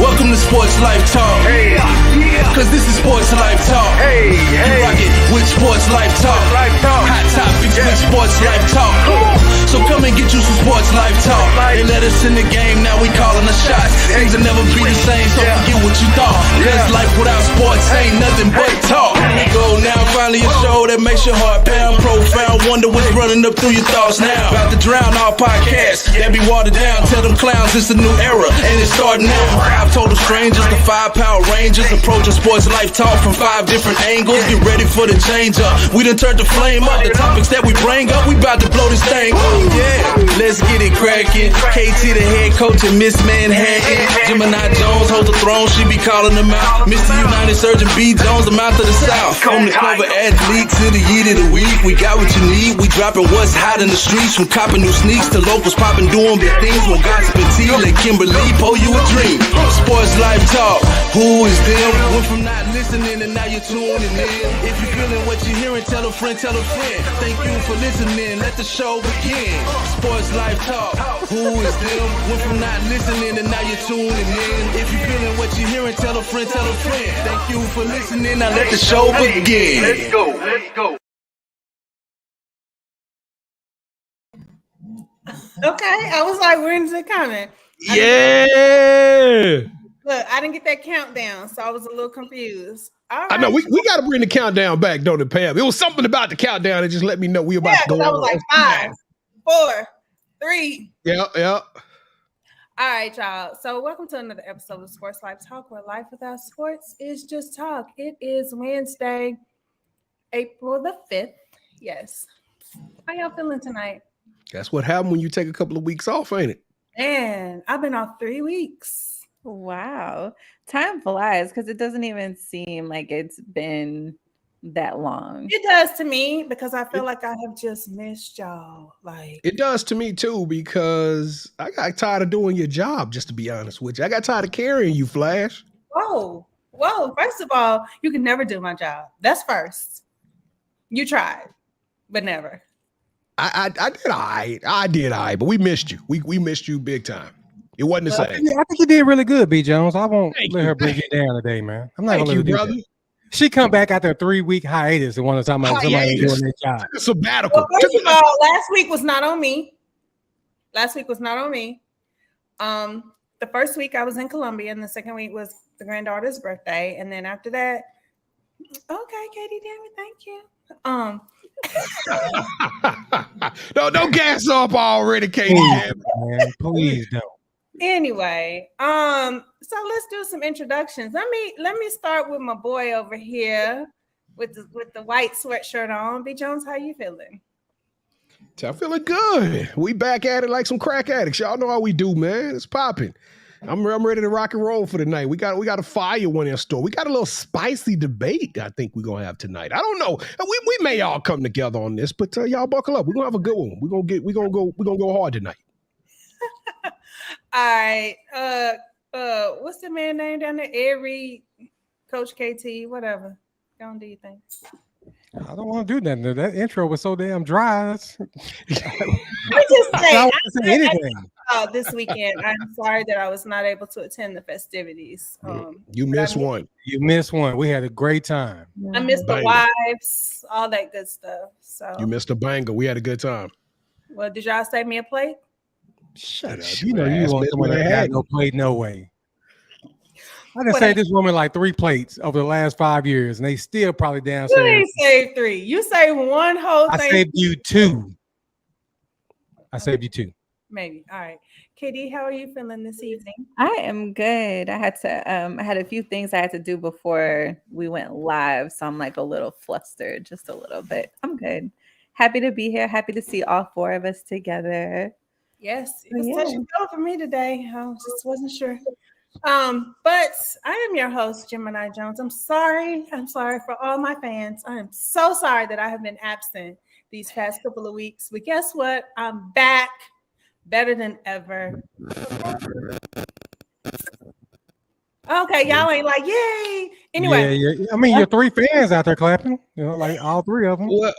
Welcome to Sports Life Talk. Hey, yeah. Cause this is Sports Life Talk. Hey, You rock it with Sports Life Talk. Hot topics with Sports Life Talk. So come and get you some Sports Life Talk. They let us in the game, now we calling the shots. Things will never be the same, so forget what you thought. Cause life without sports ain't nothing but talk. Here we go now, finally a show that makes your heart pound. Profound, wonder what's running up through your thoughts now. About to drown all podcasts that be watered down. Tell them clowns it's a new era, and it's starting now. I've told strangers, the 5 Power Rangers, approaching Sports Life Talk from 5 different angles. Get ready for the change up. We done turned the flame up. The topics that we bring up, we about to blow this thing up. Yeah, let's get it cracking. KT the head coach and Ms.Manhattan. Gemini Jones holds the throne, she be calling them out. Mr. United Surgeon B. Jones, the mouth of the South. Home to cover athletes to the year of the week. We got what you need. We dropping what's hot in the streets. From copping new sneaks to locals popping, doing big things. When gossip and tea, let Kimberly pour you a dream. Sports Life Talk, who is them? Went from not listening and now you're tuning in. If you're feeling what you're hearing, tell a friend, tell a friend. Thank you for listening, let the show begin. Sports Life Talk, who is them? Went from not listening and now you're tuning in. If you're feeling what you're hearing, tell a friend, tell a friend. Thank you for listening, now let the show begin. Let's go. Okay, I was like, when's it coming? Yeah. Look, I didn't get that countdown, so I was a little confused. All right. I know we got to bring the countdown back, don't it, Pam? It was something about the countdown that just let me know we about to go. I was like 5, 4, 3. Yeah. All right, y'all. So welcome to another episode of Sports Life Talk, where life without sports is just talk. It is Wednesday, April the 5th. Yes. How y'all feeling tonight? That's what happened when you take a couple of weeks off, ain't it? Man, I've been off 3 weeks. Wow. Time flies because it doesn't even seem like it's been that long. It does to me because I feel like I have just missed y'all. Like It does to me too, because I got tired of doing your job, just to be honest with you. I got tired of carrying you, Flash. Whoa. First of all, you can never do my job. That's first. You tried, but never. I did all right, but we missed you. We missed you big time. It wasn't the same. Yeah, I think you did really good, B. Jones. I won't Thank let you. her bring you down today, man. I'm not Thank gonna let you, her do brother. that. She come back after a 3-week hiatus and want to talk about somebody Hiatus. doing their job. Sabbatical. Well, first of all, last week was not on me. The first week I was in Colombia, and the second week was the granddaughter's birthday, and then after that, okay, Katie, damn it, thank you. No, don't gas up already, Katie. Man, please don't. Anyway, so let's do some introductions. Let me start with my boy over here with the white sweatshirt on. B. Jones, how you feeling? I'm feeling good. We back at it like some crack addicts. Y'all know how we do, man. It's popping. I'm ready to rock and roll for the night. We got a fire one in store. We got a little spicy debate I think we're gonna have tonight. I don't know. We may all come together on this, but y'all buckle up. We're gonna have a good one. We're gonna go hard tonight. All right. What's the man name down there? Ed Reede, Coach KT, whatever. Go on, do you think? I don't want to do nothing. That intro was so damn dry. I just say, I don't want to say anything. this weekend. I'm sorry that I was not able to attend the festivities. You missed one. You missed one. We had a great time. I missed the wives, all that good stuff. So You missed a banger. We had a good time. well, did y'all save me a plate? Shut up. You know you want someone that had Manhattan. no plate, no way. I done saved this woman like 3 plates over the last 5 years, and they still probably You downstairs. ain't saved 3. You saved one whole I thing. saved you 2. I saved you 2. Maybe. All right. Katie, how are you feeling this evening? I am good. I had to I had a few things I had to do before we went live, so I'm like a little flustered, just a little bit. I'm good. Happy to be here. Happy to see all 4 of us together. Yes, it was Yeah. touch and go for me today. I just wasn't sure. But I am your host, Gemini Jones. I'm sorry for all my fans. I am so sorry that I have been absent these past couple of weeks. But guess what? I'm back, better than ever. Okay, y'all ain't like, yay. Anyway, yeah. I mean, your 3 fans out there clapping. You know, like all 3 of them. Well,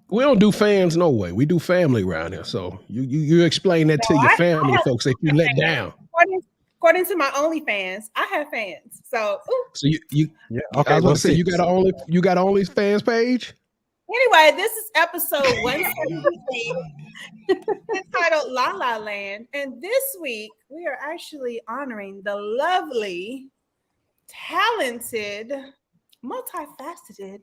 we don't do fans no way. We do family around here. So you explain that to your family folks that you let down. According to my OnlyFans, I have fans. So, So you Okay. I was about to say you got an OnlyFans page. anyway, this is episode 178 entitled La La Land. And this week, we are actually honoring the lovely, talented, multifaceted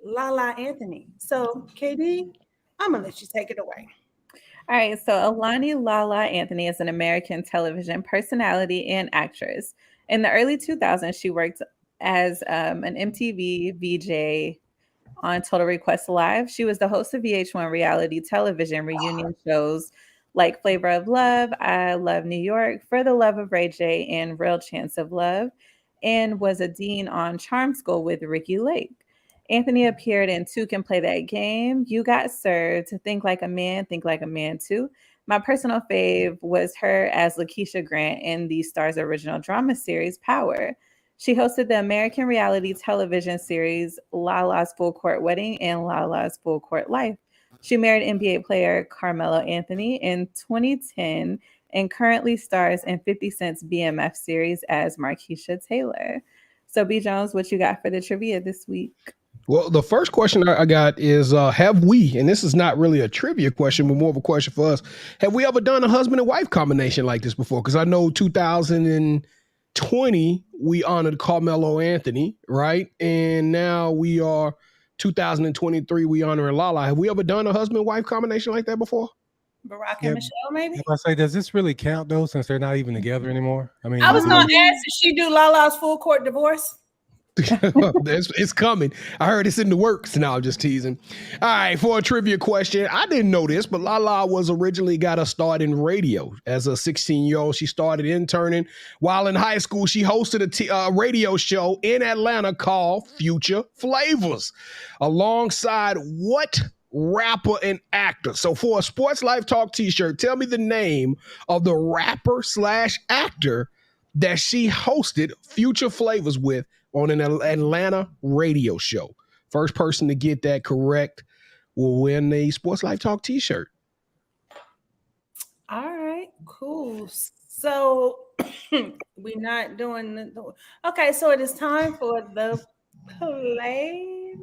Lala Anthony. So, KD, I'm going to let you take it away. All right, so Alani Lala Anthony is an American television personality and actress. In the early 2000s, she worked as an MTV VJ on Total Request Live. She was the host of VH1 reality television reunion shows like Flavor of Love, I Love New York, For the Love of Ray J, and Real Chance of Love, and was a dean on Charm School with Ricky Lake. Anthony appeared in Two Can Play That Game, You Got Served, Think Like a Man Too. My personal fave was her as Lakeisha Grant in the Starz original drama series Power. She hosted the American reality television series Lala's Full Court Wedding and Lala's Full Court Life. She married NBA player Carmelo Anthony in 2010 and currently stars in 50 Cent's BMF series as Markeisha Taylor. So, B. Jones, what you got for the trivia this week? Well, the first question I got is, have we, and this is not really a trivia question, but more of a question for us, have we ever done a husband and wife combination like this before? Because I know 2020, we honored Carmelo Anthony, right? And now we are 2023, we honoring Lala. Have we ever done a husband and wife combination like that before? Barack and Michelle, maybe? If I say, does this really count though, since they're not even together anymore? I mean, I was going to ask, did she do Lala's full court divorce? It's coming. I heard it's in the works. Now I'm just teasing. All right, for a trivia question, I didn't know this, but Lala was originally got a start in radio. As a 16-year-old, she started interning. While in high school, she hosted a radio show in Atlanta called Future Flavors, alongside what rapper and actor? So for a Sports Life Talk t-shirt, tell me the name of the rapper / actor that she hosted Future Flavors with on an Atlanta radio show. First person to get that correct will win the Sports Life Talk t-shirt. All right, cool. So we're not doing the okay, so it is time for the Playmakers.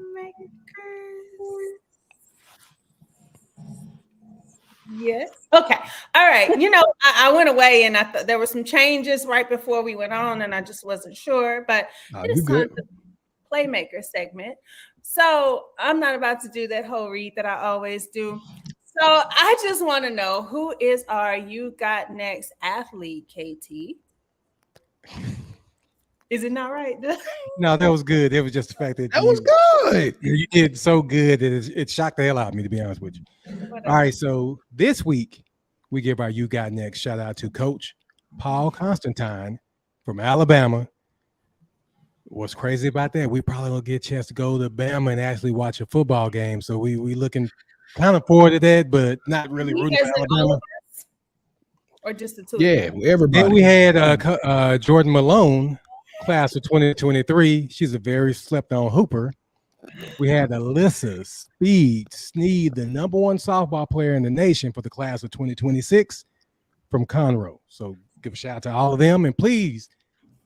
Yes. Okay. All right. You know, I went away and I thought there were some changes right before we went on, and I just wasn't sure. But it is time for the Playmaker segment. So I'm not about to do that whole read that I always do. So I just want to know, who is our You Got Next athlete, KT? Is it not right? No, that was good. It was just the fact that was good. You did so good that it shocked the hell out of me, to be honest with you. All right, so this week we give our You Got Next shout out to Coach Paul Constantine from Alabama. What's crazy about that? We probably will get a chance to go to Bama and actually watch a football game. So we looking kind of forward to that, but not really rooting for Alabama. Or just the two? Yeah, everybody. Then we had Jordan Malone, class of 2023. She's a very slept-on hooper. We had Alyssa Speed Sneed, the #1 softball player in the nation for the class of 2026 from Conroe. So give a shout out to all of them. And please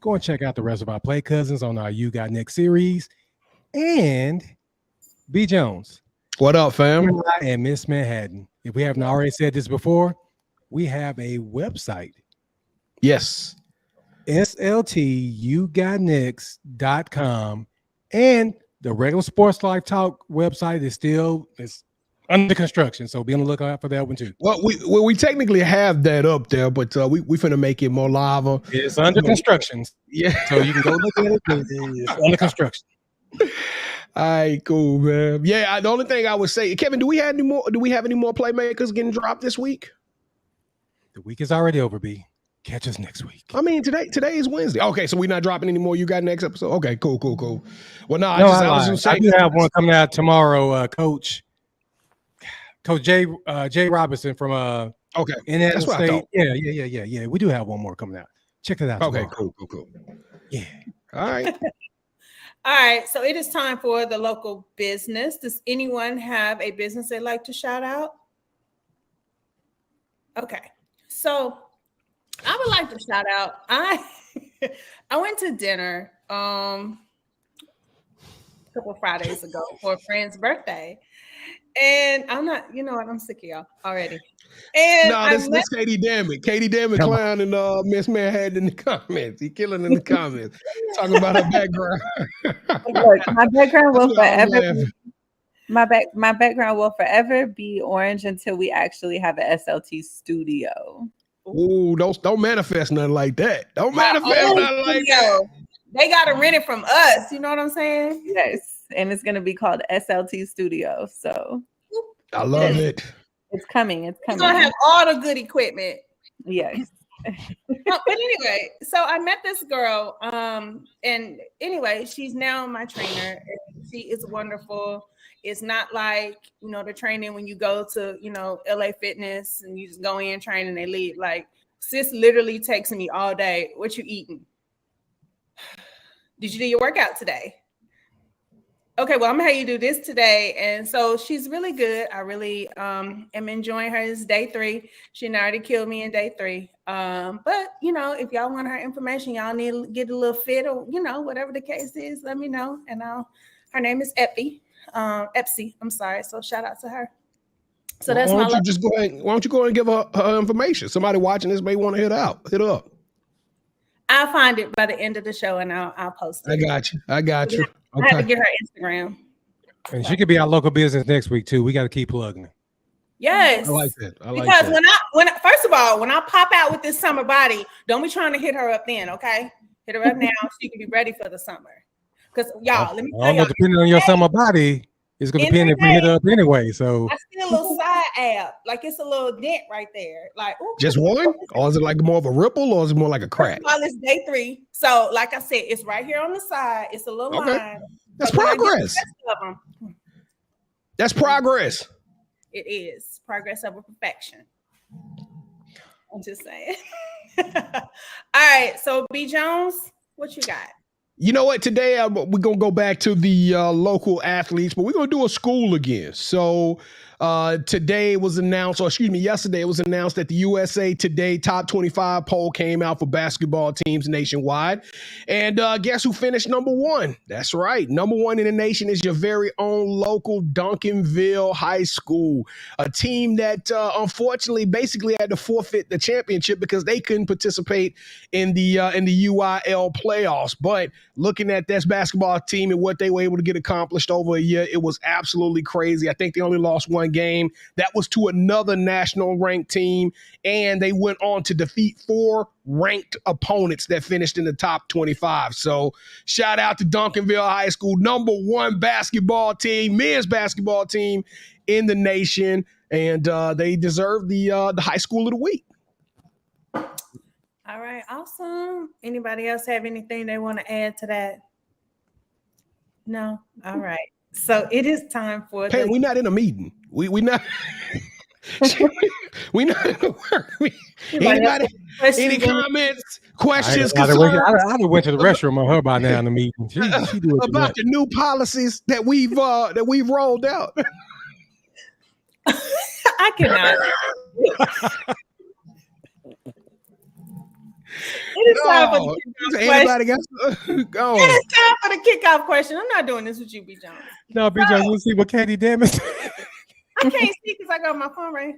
go and check out the rest of our Play Cousins on our You Got Next series. And B. Jones. What up, fam? And Ms.Manhattan. If we haven't already said this before, we have a website. Yes. SLTUGotNext.com, and the regular Sports Life Talk website is under construction, so be on the lookout for that one too. Well, we technically have that up there, but we finna make it more live. It's under construction, yeah. So you can go look at it. It's under construction. All right, cool, man. Yeah, the only thing I would say, Kevin, do we have any more playmakers getting dropped this week? The week is already over, B. Catch us next week. I mean, today is Wednesday. Okay, so we're not dropping any more. You Got Next episode? Okay, cool. Well, no, I was just saying. I do have one coming out tomorrow. Coach Jay Robinson from okay, Indiana that's what State. I thought. Yeah. We do have one more coming out. Check it out. Okay, tomorrow. cool. Yeah. All right. All right, so it is time for the local business. Does anyone have a business they'd like to shout out? Okay, so I would like to shout out. I went to dinner a couple of Fridays ago for a friend's birthday. And I'm not, you know what, I'm sick of y'all already. And No, this Katie Dammit. Katie Dammit clowning Ms.Manhattan in the comments. He killing in the comments. Talking about her background. Look, my background will forever be, my background will forever be orange until we actually have an SLT studio. Ooh, don't manifest nothing like that. Don't manifest nothing like that. They gotta rent it from us. You know what I'm saying? Yes, and it's gonna be called SLT Studio. So I love it. It's coming. It's coming. We're gonna have all the good equipment. Yes. But anyway, so I met this girl. And anyway, she's now my trainer. She is wonderful. It's not like, you know, the training when you go to, you know, LA Fitness and you just go in, train, and they leave. Like, sis literally texting me all day. What you eating? Did you do your workout today? Okay, well, I'm gonna have you do this today. And so she's really good. I really am enjoying her. It's day 3. She already killed me in day 3. But you know, if y'all want her information, y'all need to get a little fit or, you know, whatever the case is, let me know. And her name is Epsy. I'm sorry. So shout out to her. So that's why don't you go ahead and give her information? Somebody watching this may want to hit her up. I'll find it by the end of the show and I'll post it. I got you. I have to get her Instagram. And she could be our local business next week too. We got to keep plugging. Yes. I like that. Because when first of all, when I pop out with this summer body, don't be trying to hit her up then, okay? Hit her up now so you can be ready for the summer. Because y'all, let me tell y'all. Depending on your summer body, it's going to depend if we hit her up anyway. So I see a little side ab, like it's a little dent right there. Like, ooh, just one? Or is it like more of a ripple or is it more like a crack? Well, it's day 3. So, like I said, it's right here on the side. It's a little line. That's progress. That's progress. It is progress over perfection. I'm just saying. All right. So, B. Jones, what you got? You know what? Today, we're going to go back to the local athletes, but we're going to do a school again. So yesterday it was announced that the USA Today Top 25 poll came out for basketball teams nationwide. And guess who finished number 1? That's right. Number 1 in the nation is your very own local Duncanville High School, a team that unfortunately basically had to forfeit the championship because they couldn't participate in the UIL playoffs. But looking at this basketball team and what they were able to get accomplished over a year, it was absolutely crazy. I think they only lost one game. That was to another national ranked team, and they went on to defeat 4 ranked opponents that finished in the top 25. So shout out to Duncanville High School, number 1 basketball team, men's basketball team in the nation, and they deserve the high school of the week. All right, awesome. Anybody else have anything they want to add to that? No? All right. So it is time for Hey, we're not in a meeting. We not we not in a work. Anybody any comments, questions, I'd have went to the restroom on her by now in the meeting. She about the new policies that we've rolled out. I cannot. It is time for the kickoff question. Go. It is time for the kickoff question. I'm not doing this with you, B. Jones. No, B. Jones, let's see what Katie Dammit. I can't see because I got my phone right.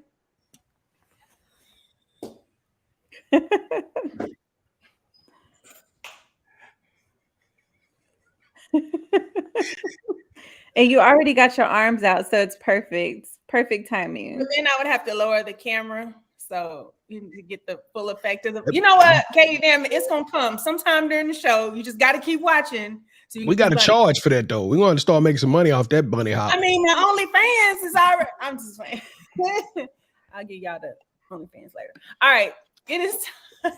And you already got your arms out, so it's perfect. Perfect timing. But then I would have to lower the camera so you get the full effect of the. You know what, Katie? Damn, it's gonna come sometime during the show. You just got to keep watching. So we got to charge for that though. We're going to start making some money off that bunny hop. I mean, the OnlyFans is already. I'm just saying. I'll give y'all the OnlyFans later. All right, it is time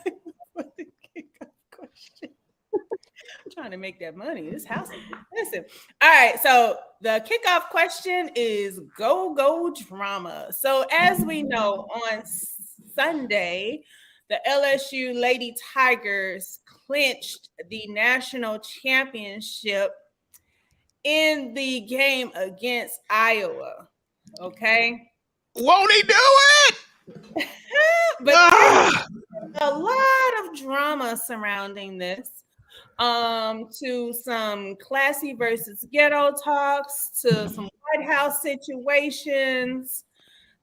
for the kickoff question. I'm trying to make that money. This house is expensive. All right, so the kickoff question is go drama. So as we know, on Sunday, the LSU Lady Tigers clinched the national championship in the game against Iowa. Okay. Won't he do it? But a lot of drama surrounding this. To some classy versus ghetto talks, to some White House situations,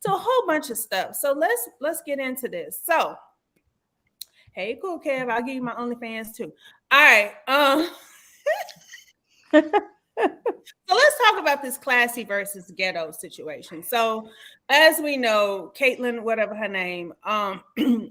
to a whole bunch of stuff. So let's get into this. So, hey, cool, Kev, I'll give you my OnlyFans too. All right. So let's talk about this classy versus ghetto situation. So, as we know, Caitlin, whatever her name,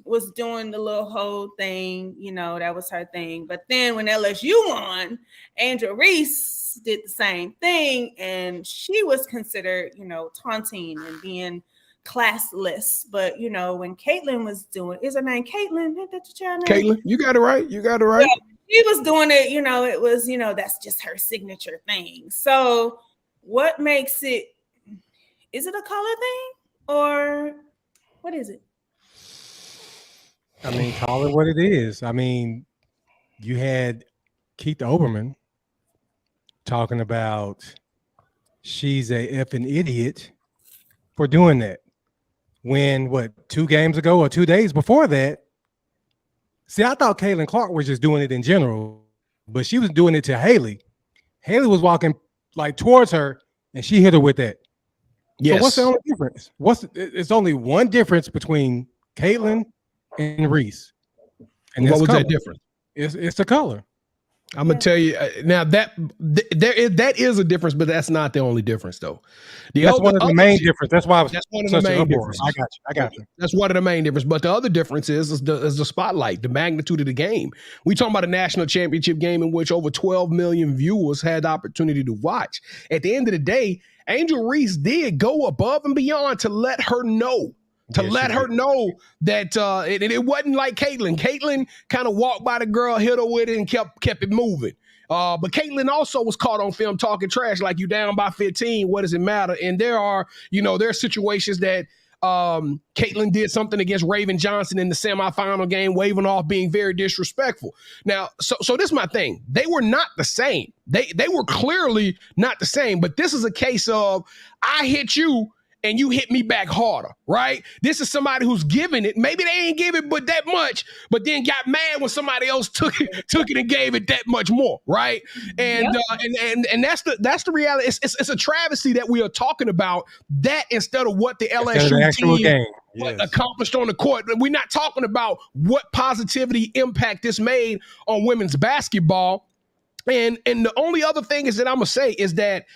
was doing the little whole thing. You know, that was her thing. But then when LSU won, Angel Reese did the same thing, and she was considered, you know, taunting and being classless. But you know, when Caitlin was doing, is her name Caitlin? Is that your name? Caitlin, you got it right. You got it right. Yeah. She was doing it, you know, it was, you know, that's just her signature thing. So what makes it, is it a color thing or what is it? I mean, call it what it is. I mean, you had Keith Olbermann talking about she's a effing idiot for doing that. When, 2 games ago or 2 days before that, see, I thought Caitlin Clark was just doing it in general, but she was doing it to Haley. Haley was walking like towards her, and she hit her with that. Yes. So what's the only difference? It's only one difference between Caitlin and Reese. And what was color. that difference? It's the color. I'm gonna tell you now that that is a difference, but that's not the only difference though. That's one of the main difference. That's why I was. That's one of the main differences. I got you. That's one of the main difference. But the other difference is the spotlight, the magnitude of the game. We talking about a national championship game in which over 12 million viewers had the opportunity to watch. At the end of the day, Angel Reese did go above and beyond to let her know. Let her know that it wasn't like Caitlin. Caitlin kind of walked by the girl, hit her with it, and kept it moving. But Caitlin also was caught on film talking trash, like, you down by 15. What does it matter? And there are situations that Caitlin did something against Raven Johnson in the semifinal game, waving off, being very disrespectful. Now, so this is my thing. They were not the same. They were clearly not the same. But this is a case of I hit you and you hit me back harder, right? This is somebody who's giving it. Maybe they ain't give it but that much, but then got mad when somebody else took it and gave it that much more, right? And and that's the reality. It's a travesty that we are talking about that instead of what the LSU team accomplished on the court. We're not talking about what positivity impact this made on women's basketball. And the only other thing is that I'm gonna say is that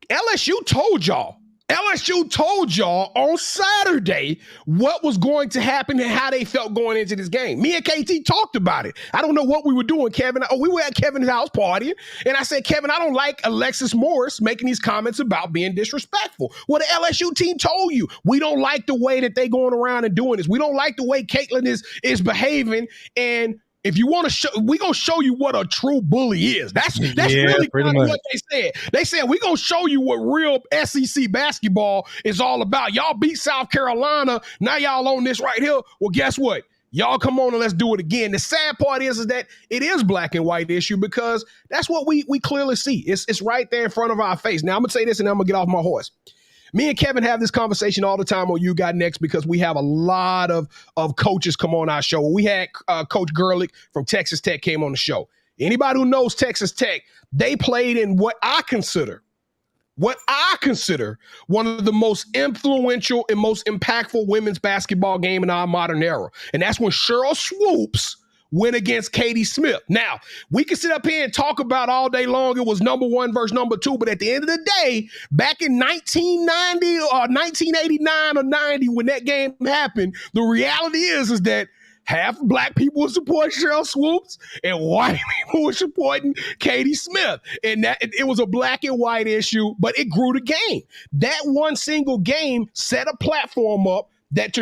LSU told y'all on Saturday what was going to happen and how they felt going into this game. Me and KT talked about it. I don't know what we were doing, Kevin. We were at Kevin's house partying, and I said, Kevin, I don't like Alexis Morris making these comments about being disrespectful. Well, the LSU team told you, we don't like the way that they going around and doing this. We don't like the way Caitlin is behaving, and if you want to show, we're going to show you what a true bully is. That's really kind of what they said. They said, we're going to show you what real SEC basketball is all about. Y'all beat South Carolina. Now y'all on this right here. Well, guess what? Y'all come on and let's do it again. The sad part is that it is black and white issue because that's what we clearly see. It's right there in front of our face. Now, I'm going to say this and then I'm going to get off my horse. Me and Kevin have this conversation all the time on You Got Next because we have a lot of coaches come on our show. We had Coach Gerlich from Texas Tech came on the show. Anybody who knows Texas Tech, they played in what I consider one of the most influential and most impactful women's basketball game in our modern era. And that's when Cheryl Swoops went against Katie Smith. Now, we can sit up here and talk about all day long it was number one versus number two, but at the end of the day, back in 1990 or 1989 or 90 when that game happened, the reality is that half black people were supporting Cheryl Swoops and white people were supporting Katie Smith. And that it was a black and white issue, but it grew the game. That one single game set a platform up that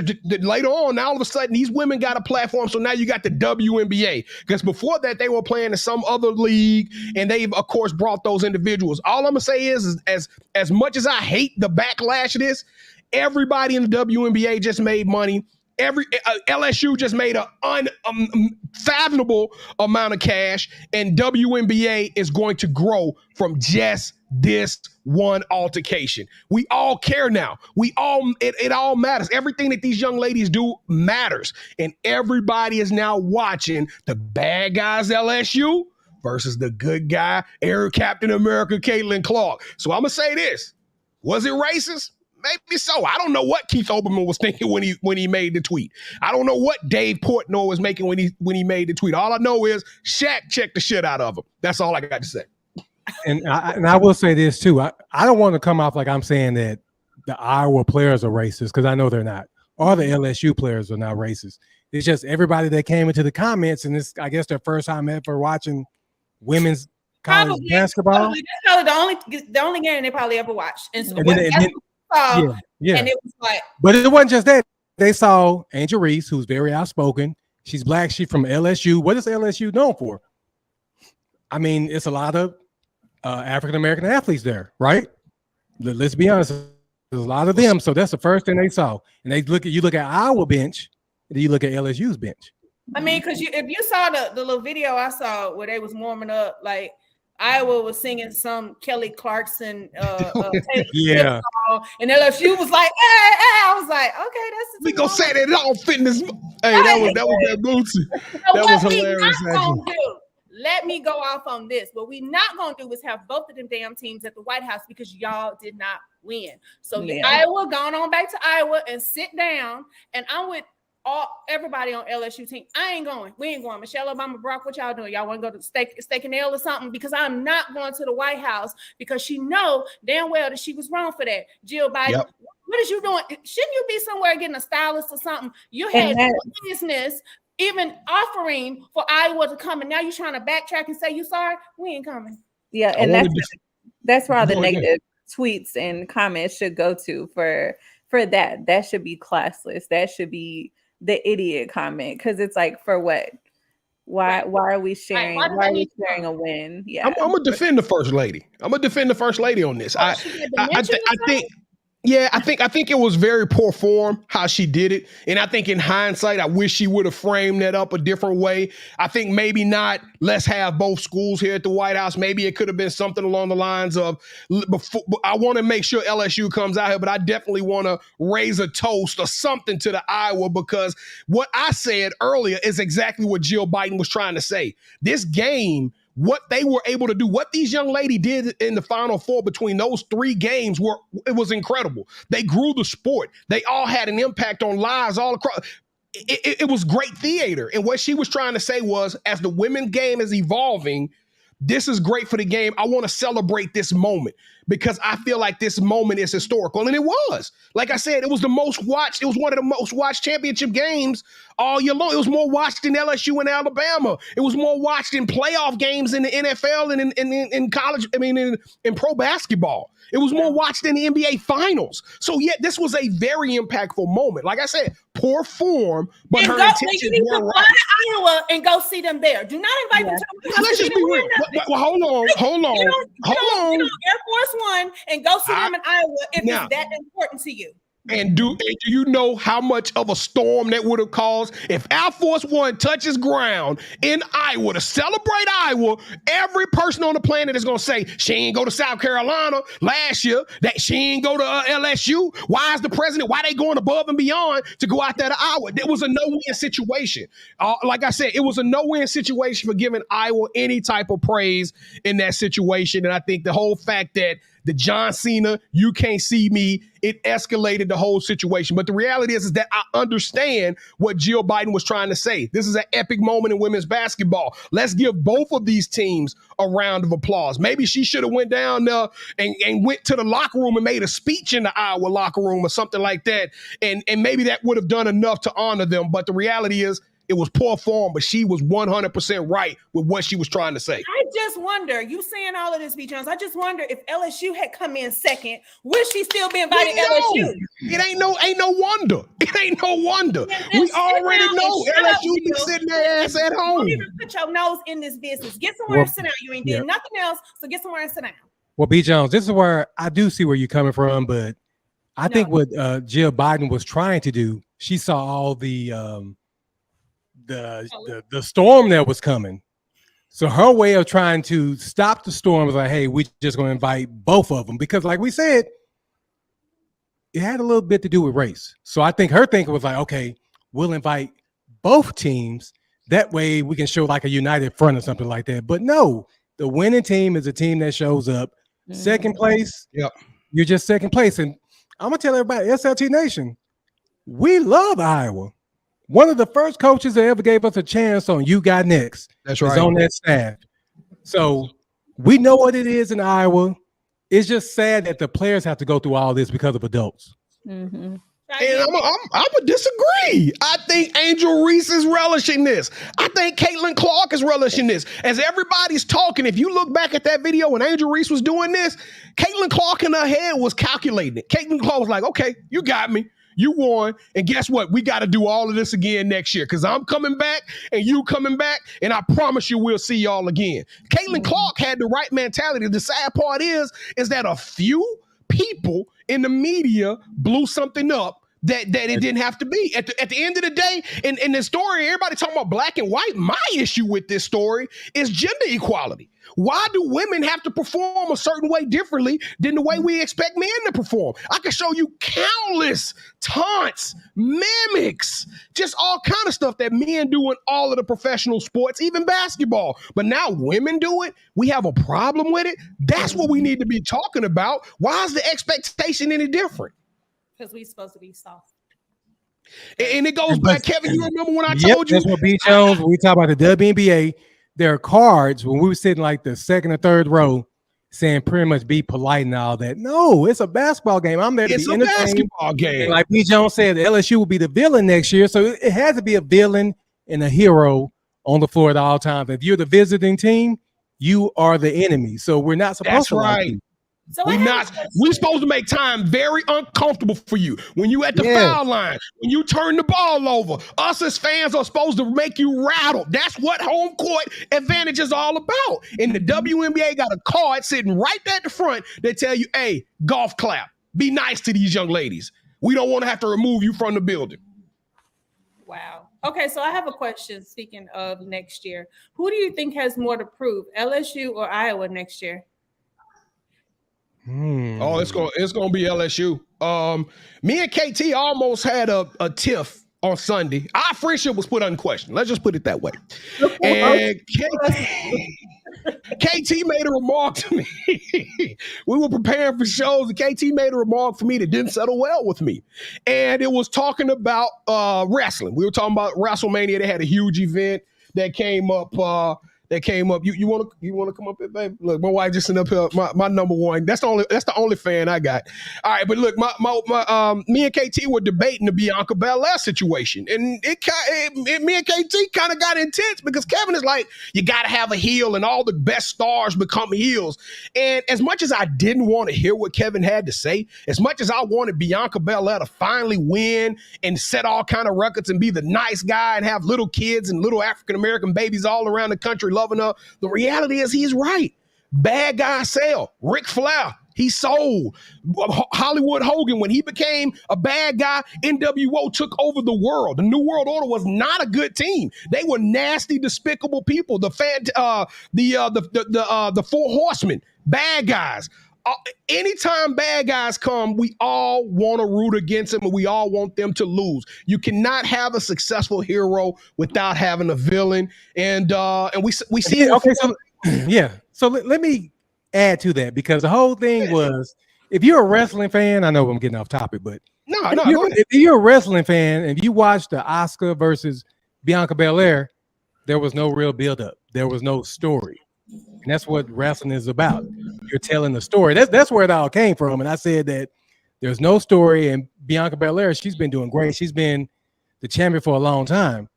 later on, now all of a sudden, these women got a platform. So now you got the WNBA. Because before that, they were playing in some other league, and they've, of course, brought those individuals. All I'm going to say is as much as I hate the backlash of this, everybody in the WNBA just made money. LSU just made an unfathomable amount of cash, and WNBA is going to grow from just this one altercation. We all care now. It all matters. Everything that these young ladies do matters, and everybody is now watching the bad guys LSU versus the good guy Air Captain America Caitlin Clark. So I'm gonna say this: was it racist? Maybe so. I don't know what Keith Olbermann was thinking when he made the tweet. I don't know what Dave Portnoy was making when he made the tweet. All I know is Shaq checked the shit out of him. That's all I got to say. And I will say this too. I don't want to come off like I'm saying that the Iowa players are racist, because I know they're not. Or the LSU players are not racist. It's just everybody that came into the comments, and it's, I guess, their first time ever watching women's college basketball. That's probably the only game they probably ever watched. And so and it was like, but it wasn't just that. They saw Angel Reese, who's very outspoken. She's black. She's from LSU. What is LSU known for? I mean, it's a lot of African-American athletes there, right? Let's be honest. There's a lot of them. So that's the first thing they saw. And you look at Iowa bench, and then you look at LSU's bench. I mean, because if you saw the little video I saw where they was warming up, like Iowa was singing some Kelly Clarkson, yeah, and LSU was like, I was like, okay, that's we gonna say that it all fit in this. Hey, that was that Bootsy. That was hilarious. Let me go off on this. What we not gonna do is have both of them damn teams at the White House, because y'all did not win. So Iowa, gone on back to Iowa and sit down. And I'm with everybody on LSU team. I ain't going. We ain't going. Michelle Obama, Brock, what y'all doing? Y'all want to go to steak and ale or something? Because I'm not going to the White House, because she know damn well that she was wrong for that. Jill Biden, What is you doing? Shouldn't you be somewhere getting a stylist or something? You had business even offering for Iowa to come, and now you're trying to backtrack and say you sorry. We ain't coming. Yeah, and that's where all the negative tweets and comments should go to for that. That should be classless. That should be the idiot comment, because it's like, for what? Why are we sharing? Why are we sharing a win? Yeah, I'm gonna defend the first lady. I'm gonna defend the first lady on this. I think. Yeah, I think it was very poor form how she did it. And I think in hindsight, I wish she would have framed that up a different way. I think maybe not, let's have both schools here at the White House. Maybe it could have been something along the lines of, I want to make sure LSU comes out here, but I definitely want to raise a toast or something to the Iowa, because what I said earlier is exactly what Jill Biden was trying to say. This game, what they were able to do, what these young ladies did in the Final Four between those 3 games, it was incredible. They grew the sport. They all had an impact on lives all across. It was great theater. And what she was trying to say was, as the women's game is evolving, this is great for the game. I want to celebrate this moment, because I feel like this moment is historical. And it was. Like I said, it was the most watched. It was one of the most watched championship games all year long. It was more watched than LSU and Alabama. It was more watched in playoff games in the NFL and in college. I mean, in pro basketball. It was more watched than the NBA Finals. So, yeah, this was a very impactful moment. Like I said, poor form, but her intentions were right. Fly to Iowa and go see them there. Do not invite them to the White House. Let's just be real. Well, hold on. Air Force One and go see them in Iowa if it's that important to you. And do you know how much of a storm that would have caused if Air Force One touches ground in Iowa to celebrate Iowa? Every person on the planet is going to say she ain't go to South Carolina last year, that she ain't go to LSU. Why is the president? Why they going above and beyond to go out there to Iowa? It was a no-win situation. Like I said, it was a no-win situation for giving Iowa any type of praise in that situation. And I think the whole fact that the John Cena, you can't see me, it escalated the whole situation. But the reality is that I understand what Jill Biden was trying to say. This is an epic moment in women's basketball. Let's give both of these teams a round of applause. Maybe she should have went down there and went to the locker room and made a speech in the Iowa locker room or something like that. And maybe that would have done enough to honor them. But the reality is, it was poor form, but she was 100% right with what she was trying to say. I just wonder, you saying all of this, B. Jones, I just wonder if LSU had come in second, would she still be invited LSU? It ain't no wonder. It ain't no wonder. We already know LSU be sitting their ass at home. Don't even put your nose in this business. Get somewhere and sit down. You ain't did nothing else, so get somewhere and sit down. Well, B. Jones, this is where I do see where you're coming from, but I think what Jill Biden was trying to do she saw all the storm that was coming. So her way of trying to stop the storm was like, hey, we just going to invite both of them. Because like we said, it had a little bit to do with race. So I think her thinking was like, okay, we'll invite both teams. That way we can show like a united front or something like that. But no, the winning team is a team that shows up. Second place, you're just second place. And I'm going to tell everybody, SLT Nation, we love Iowa. One of the first coaches that ever gave us a chance on You Got Next. That's right. Is on that staff. So we know what it is in Iowa. It's just sad that the players have to go through all this because of adults. Mm-hmm. And I would disagree. I think Angel Reese is relishing this. I think Caitlin Clark is relishing this. As everybody's talking, if you look back at that video when Angel Reese was doing this, Caitlin Clark in her head was calculating it. Caitlin Clark was like, okay, you got me. You won. And guess what? We got to do all of this again next year because I'm coming back and you coming back. And I promise you we'll see y'all again. Caitlin Clark had the right mentality. The sad part is that a few people in the media blew something up that it didn't have to be. At the end of the day, in the story, everybody talking about black and white. My issue with this story is gender equality. Why do women have to perform a certain way differently than the way we expect men to perform? I can show you countless taunts, mimics, just all kind of stuff that men do in all of the professional sports, even basketball. But now women do it. We have a problem with it. That's what we need to be talking about. Why is the expectation any different? Because we're supposed to be soft. And it goes back, Kevin, you remember when I told you? That's what B. Jones, when we talk about the WNBA, there are cards when we were sitting like the second or third row saying pretty much be polite and all that. No, it's a basketball game. I'm there to be entertained. It's a basketball game. And like B. Jones said, LSU will be the villain next year. So it has to be a villain and a hero on the floor at all times. If you're the visiting team, you are the enemy. So we're not supposed to like you. So we're supposed to make time very uncomfortable for you. When you at the foul line, when you turn the ball over, us as fans are supposed to make you rattle. That's what home court advantage is all about. And the WNBA got a card sitting right there at the front that tell you, hey, golf clap. Be nice to these young ladies. We don't want to have to remove you from the building. Wow. Okay, so I have a question. Speaking of next year, who do you think has more to prove, LSU or Iowa next year? Oh, it's gonna be LSU. Me and KT almost had a tiff on Sunday. Our friendship was put under question. Let's just put it that way. And KT made a remark to me. We were preparing for shows, and KT made a remark for me that didn't settle well with me. And it was talking about wrestling. We were talking about WrestleMania. They had a huge event that came up. You want to come up here, babe? Look, my wife just sent up here my number one. That's the only fan I got. All right, but look, me and KT were debating the Bianca Belair situation, and me and KT kind of got intense because Kevin is like, you got to have a heel, and all the best stars become heels. And as much as I didn't want to hear what Kevin had to say, as much as I wanted Bianca Belair to finally win and set all kind of records and be the nice guy and have little kids and little African American babies all around the country loving her, the reality is he's right. Bad guys sell. Ric Flair, he sold. Hollywood Hogan, when he became a bad guy, NWO took over the world. The New World Order was not a good team. They were nasty, despicable people. The Four Horsemen, bad guys. Anytime bad guys come, we all want to root against them and we all want them to lose. You cannot have a successful hero without having a villain. And we see it. Okay, so yeah. So let me add to that, because the whole thing was, if you're a wrestling fan, I know I'm getting off topic, but if you're a wrestling fan and you watch the Asuka versus Bianca Belair, there was no real buildup. There was no story. And that's what wrestling is about. You're telling the story. That's where it all came from. And I said that there's no story. And Bianca Belair, she's been doing great. She's been the champion for a long time,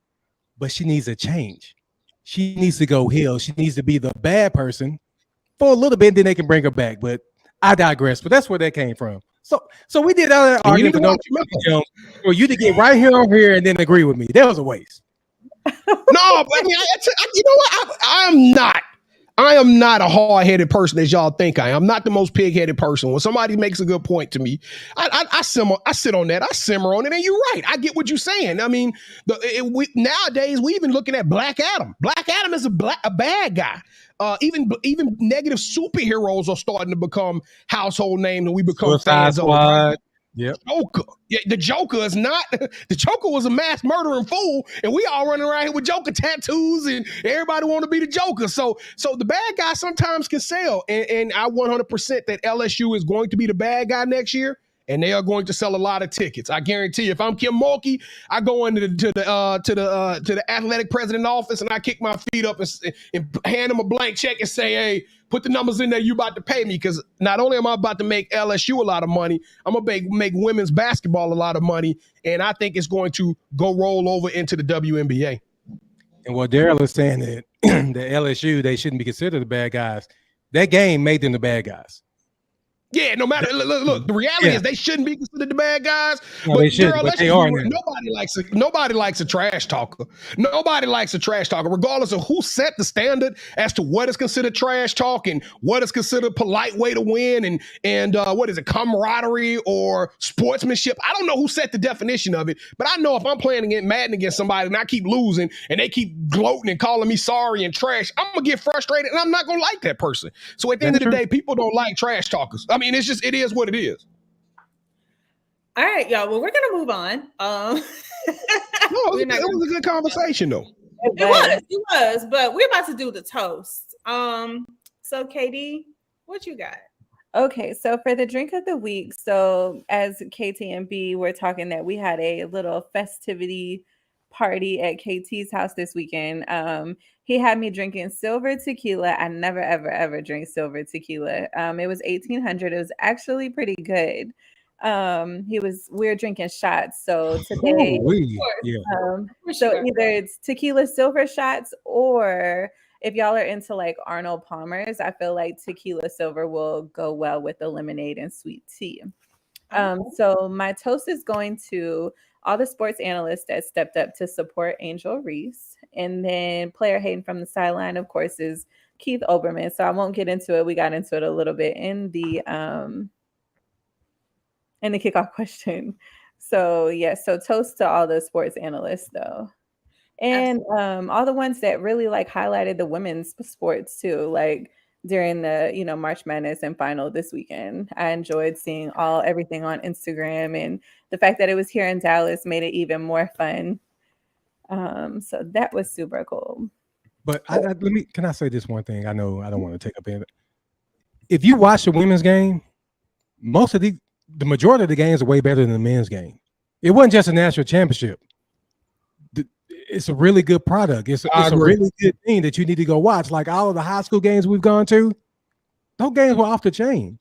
but she needs a change. She needs to go heel. She needs to be the bad person for a little bit, then they can bring her back. But I digress. But that's where that came from. So we did other argument for you to get right here on here and then agree with me. That was a waste. No, but you know what? I am not a hard-headed person as y'all think I am. I'm not the most pig-headed person. When somebody makes a good point to me, I sit on that. I simmer on it, and you're right. I get what you're saying. I mean, nowadays we even looking at Black Adam. Black Adam is a bad guy. Even negative superheroes are starting to become household names, and we become fans of. Right? Yep. Joker. Yeah, the Joker is not. The Joker was a mass murdering fool, and we all running around here with Joker tattoos, and everybody want to be the Joker. So the bad guy sometimes can sell, and I 100% that LSU is going to be the bad guy next year, and they are going to sell a lot of tickets. I guarantee you. If I'm Kim Mulkey, I go into the athletic president office, and I kick my feet up and hand him a blank check and say, hey, put the numbers in there you about to pay me, because not only am I about to make LSU a lot of money, I'm going to make women's basketball a lot of money, and I think it's going to go roll over into the WNBA. And what Daryl is saying that the LSU, they shouldn't be considered the bad guys. That game made them the bad guys. Yeah, no matter look, the reality is they shouldn't be considered the bad guys. No, but they should, girl, but they are. Nobody likes a trash talker. Nobody likes a trash talker, regardless of who set the standard as to what is considered trash talk and what is considered polite way to win and what is it, camaraderie or sportsmanship. I don't know who set the definition of it, but I know if I'm playing Madden against somebody and I keep losing and they keep gloating and calling me sorry and trash, I'm gonna get frustrated and I'm not gonna like that person. So at the end of the day, people don't like trash talkers. I mean, it is what it is. All right, y'all. Well, we're gonna move on. No, it was a good conversation, though. It was, but we're about to do the toast. So KD, what you got? Okay, so for the drink of the week, so as KT and B were talking that we had a little festivity party at KT's house this weekend. He had me drinking silver tequila. I never, ever drink silver tequila. It was 1800. It was actually pretty good. We were drinking shots. So today, so either it's tequila silver shots, or if y'all are into like Arnold Palmer's, I feel like tequila silver will go well with the lemonade and sweet tea. So my toast is going to all the sports analysts that stepped up to support Angel Reese. And then player hating from the sideline, of course, is Keith Olbermann. So I won't get into it. We got into it a little bit in the kickoff question. So yeah, so toast to all the sports analysts though. And all the ones that really like highlighted the women's sports too, like during the March Madness and final this weekend. I enjoyed seeing everything on Instagram, and the fact that it was here in Dallas made it even more fun. So that was super cool. But can I say this one thing? I know I don't want to take up anything. If you watch the women's game, the majority of the games are way better than the men's game. It wasn't just a national championship. It's a really good product. It's a really good thing that you need to go watch. Like all of the high school games we've gone to, those games were off the chain.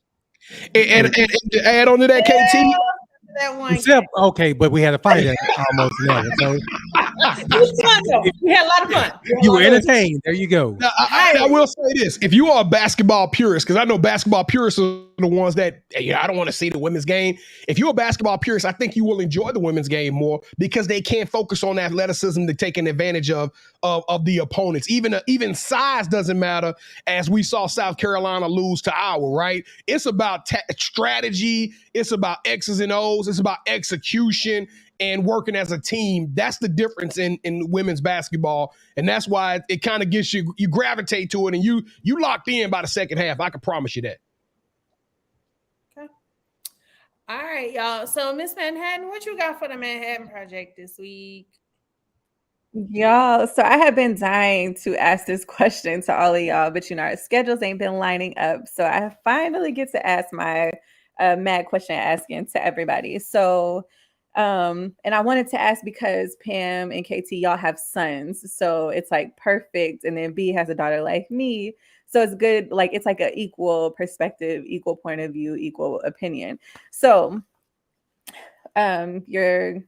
And to add on to that, KT. Okay, but we had a fight almost never. So we had a lot of fun. You were entertained. There you go. Now, I will say this: if you are a basketball purist, because I know basketball purists are the ones that I don't want to see the women's game. If you're a basketball purist, I think you will enjoy the women's game more because they can't focus on athleticism to taking advantage of the opponents. Even size doesn't matter, as we saw South Carolina lose to Iowa. Right? It's about strategy. It's about X's and O's. It's about execution and working as a team. That's the difference in women's basketball. And that's why it kind of gets you gravitate to it, and you locked in by the second half. I can promise you that. Okay. All right, y'all. So Ms.Manhattan, what you got for the Manhattan Project this week? Y'all, so I have been dying to ask this question to all of y'all, but our schedules ain't been lining up. So I finally get to ask my mad question asking to everybody. So and I wanted to ask because Pam and KT, y'all have sons, so it's like perfect. And then B has a daughter like me, so it's good. Like it's like an equal perspective, equal point of view, equal opinion. So, you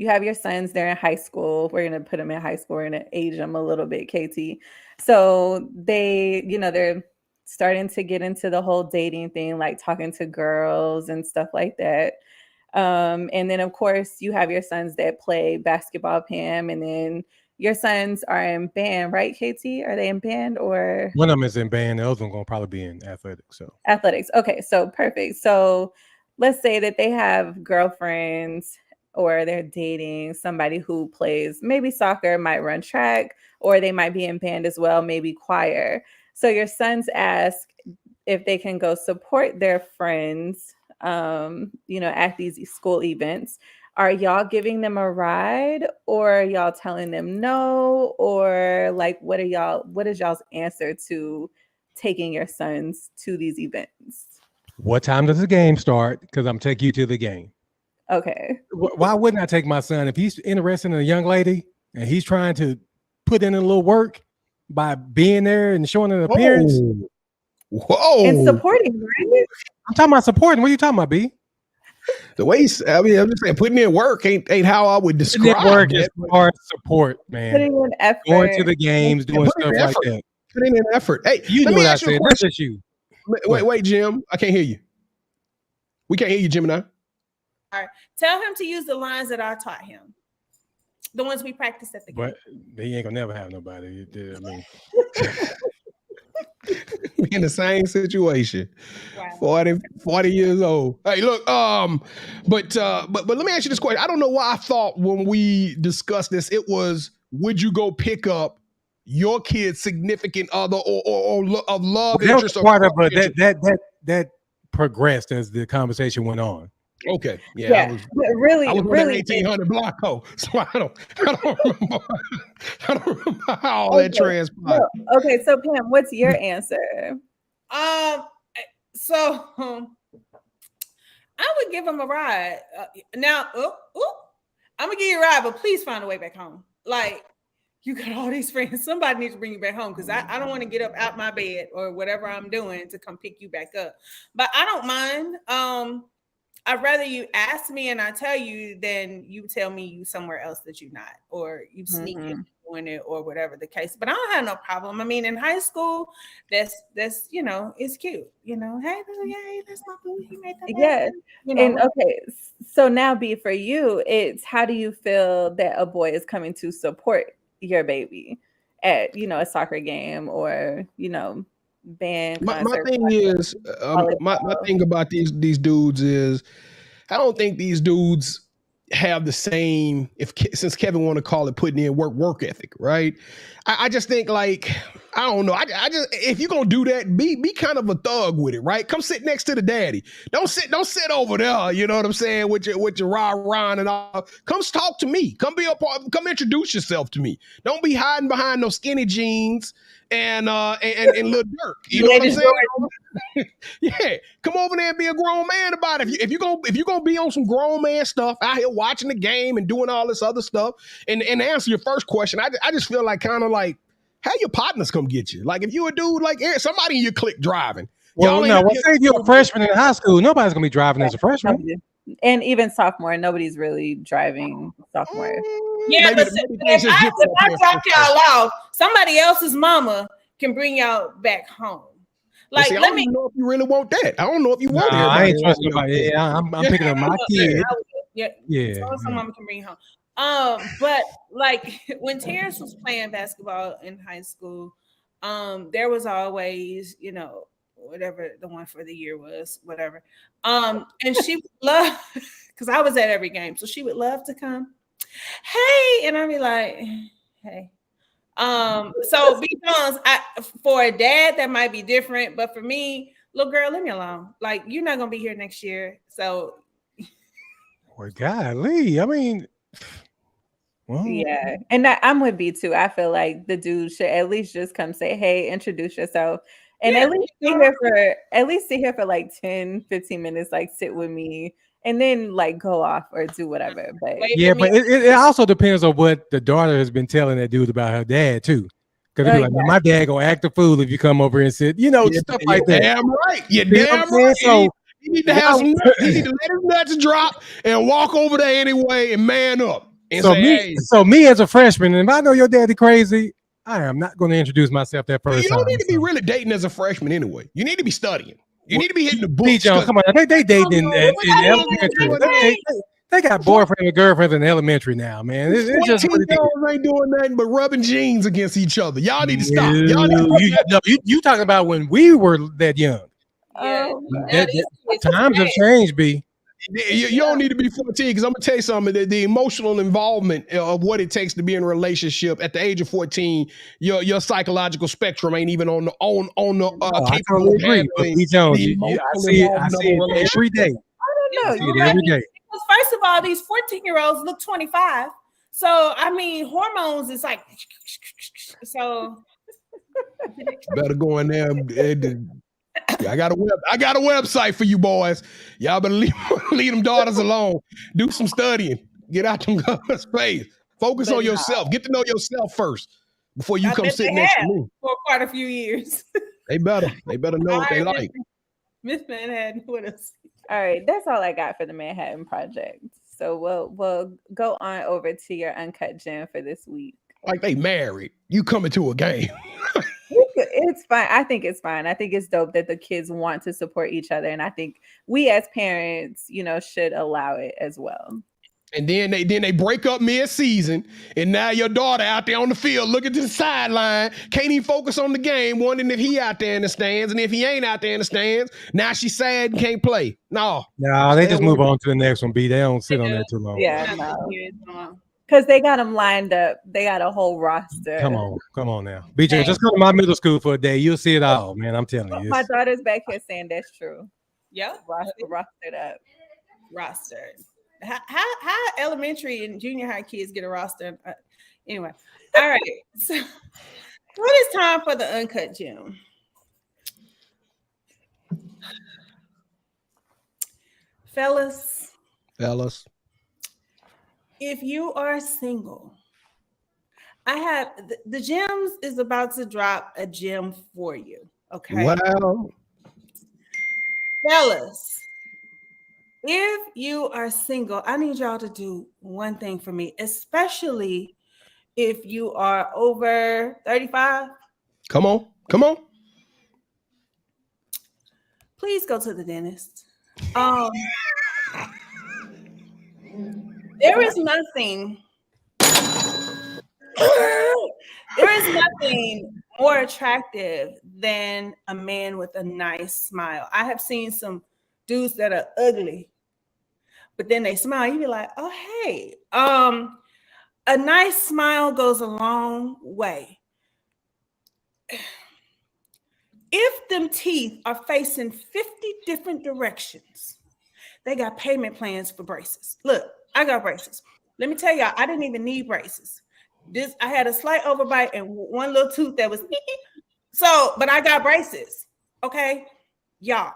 have your sons. They're in high school. We're gonna put them in high school. We're gonna age them a little bit, KT. So they, they're starting to get into the whole dating thing, like talking to girls and stuff like that. And then, of course, you have your sons that play basketball, Pam, and then your sons are in band, right, KT? Are they in band or? One of them is in band. The other one gonna probably be in athletics. So Athletics. Okay, so perfect. So let's say that they have girlfriends or they're dating somebody who plays maybe soccer, might run track, or they might be in band as well, maybe choir. So your sons ask if they can go support their friends, at these school events. Are y'all giving them a ride, or are y'all telling them no, or like what is y'all's answer to taking your sons to these events? what time does the game start? Because I'm taking you to the game. Okay. Why wouldn't I take my son if he's interested in a young lady and he's trying to put in a little work by being there and showing an appearance? Whoa. And supporting, right? I'm talking about supporting. What are you talking about, B? The way I'm just saying, putting in work ain't how I would describe Work it. is hard support, man. Putting in effort. Going to the games, doing stuff like that. Putting in effort. Hey, You let know me what I ask you a said. question. That's just you. Wait, Jim. I can't hear you. We can't hear you, Gemini. All right. Tell him to use the lines that I taught him. The ones we practiced at the game. But he ain't gonna never have nobody. I mean, We in the same situation. Wow. 40 years old. Hey, look, but let me ask you this question. I don't know why I thought when we discussed this, it was, would you go pick up your kid's significant other or of love that interest? was part of interest? that progressed as the conversation went on. Okay. Yeah. But really, I was really, 1800 block code, so I don't remember. I don't remember how all that transpired. no. Okay, so Pam, what's your answer? So I would give him a ride. Now, I'm gonna give you a ride, but please find a way back home. Like, you got all these friends. Somebody needs to bring you back home because I don't want to get up out my bed or whatever I'm doing to come pick you back up. But I don't mind. I'd rather you ask me and I tell you than you tell me you somewhere else that you're not, or you sneak in doing it, or whatever the case. But I don't have no problem. I mean, in high school, that's it's cute. Hey, that's my boo. He made that. Yeah. And okay, so now B, for you, it's how do you feel that a boy is coming to support your baby at a soccer game or band concert? My thing is my thing about these dudes is I don't think these dudes have the same, since Kevin want to call it putting in work ethic, right? I just think, like, I don't know. I just, if you're gonna do that, be kind of a thug with it, right? Come sit next to the daddy. Don't sit over there. You know what I'm saying? With your rah and all. Come talk to me. Come be a part. Come introduce yourself to me. Don't be hiding behind those skinny jeans and Lil Durk. You know what I'm saying? Yeah, come over there and be a grown man about it. If you're gonna be on some grown man stuff out here watching the game and doing all this other stuff, and to answer your first question, I just feel like kind of like have your partners come get you. Like if you a dude like somebody in your clique driving. Well, say if you're a freshman in high school, nobody's gonna be driving as a freshman. And even sophomore, nobody's really driving sophomore. Yeah, but if I drop y'all off, somebody else's mama can bring y'all back home. Like, I don't even know if you really want that. I don't know if you want it. I ain't trusting nobody. Yeah, I'm picking up my kid. Yeah. Some mama can bring home. But like when Terrence was playing basketball in high school, there was always, whatever the one for the year was, whatever. And she would love, because I was at every game, so she would love to come. Hey, and I'd be like, hey. So B Jones, for a dad that might be different, but for me, little girl, leave me alone. Like, you're not gonna be here next year, so. Well, golly, I mean, well, yeah, and I'm with B too. I feel like the dude should at least just come say, hey, introduce yourself, and at least sit here for like 10-15 minutes, like sit with me, and then like go off or do whatever. But yeah, but it also depends on what the daughter has been telling that dude about her dad too. Because they're like, my dad gonna act a fool if you come over and sit, stuff like that. Damn right. You're damn right. So you need to have some nuts. You need to let his nuts drop and walk over there anyway and man up. And so me as a freshman, and if I know your daddy crazy, I am not going to introduce myself that first time. You don't need to be really dating as a freshman anyway. You need to be studying. You need to be hitting the books. John, come on, they dating in elementary. They got boyfriends and girlfriends in elementary now, man. It's just what it is. 14-year-olds ain't doing nothing but rubbing jeans against each other. Y'all need to stop. Y'all need to You talking about when we were that young. Yeah, Times have changed, B. You don't need to be 14 because I'm gonna tell you something. The emotional involvement of what it takes to be in a relationship at the age of 14, your psychological spectrum ain't even on the I totally agree. But B. Jones, I see it every day. I don't know. Every day. Because first of all, these 14-year-olds look 25. So I mean, hormones is like so. Better go in there. I got a website for you boys. Y'all better leave them daughters alone. Do some studying. Get out them space. Focus on yourself. Get to know yourself first before you come sit next to me. For quite a few years. They better know what they like. Ms.Manhattan with us. All right, that's all I got for the Manhattan Project. So we'll go on over to your uncut gem for this week. Like they married. You coming to a game. It's fine. I think it's fine. I think it's dope that the kids want to support each other. And I think we as parents, should allow it as well. And then they break up mid-season, and now your daughter out there on the field looking to the sideline, can't even focus on the game, wondering if he out there in the stands, and if he ain't out there in the stands, now she's sad and can't play. No, they just move on to the next one, B. They don't sit on that too long. Yeah, no. Because they got them lined up. They got a whole roster. Come on now. BJ, just go to my middle school for a day. You'll see it all, man. I'm telling you. My daughter's back here saying that's true. Yeah. Rostered up. Rostered. How elementary and junior high kids get a roster? Anyway. All right. So what is time for the uncut gem? Fellas. If you are single, I have the gems is about to drop a gem for you. Okay. Wow. Fellas, if you are single, I need y'all to do one thing for me, especially if you are over 35. Come on. Please go to the dentist. There is nothing more attractive than a man with a nice smile. I have seen some dudes that are ugly, but then they smile. You be like, oh, hey. A nice smile goes a long way. If them teeth are facing 50 different directions, they got payment plans for braces. Look, I got braces. Let me tell y'all, I didn't even need braces. I had a slight overbite and one little tooth that was but I got braces. Okay, y'all.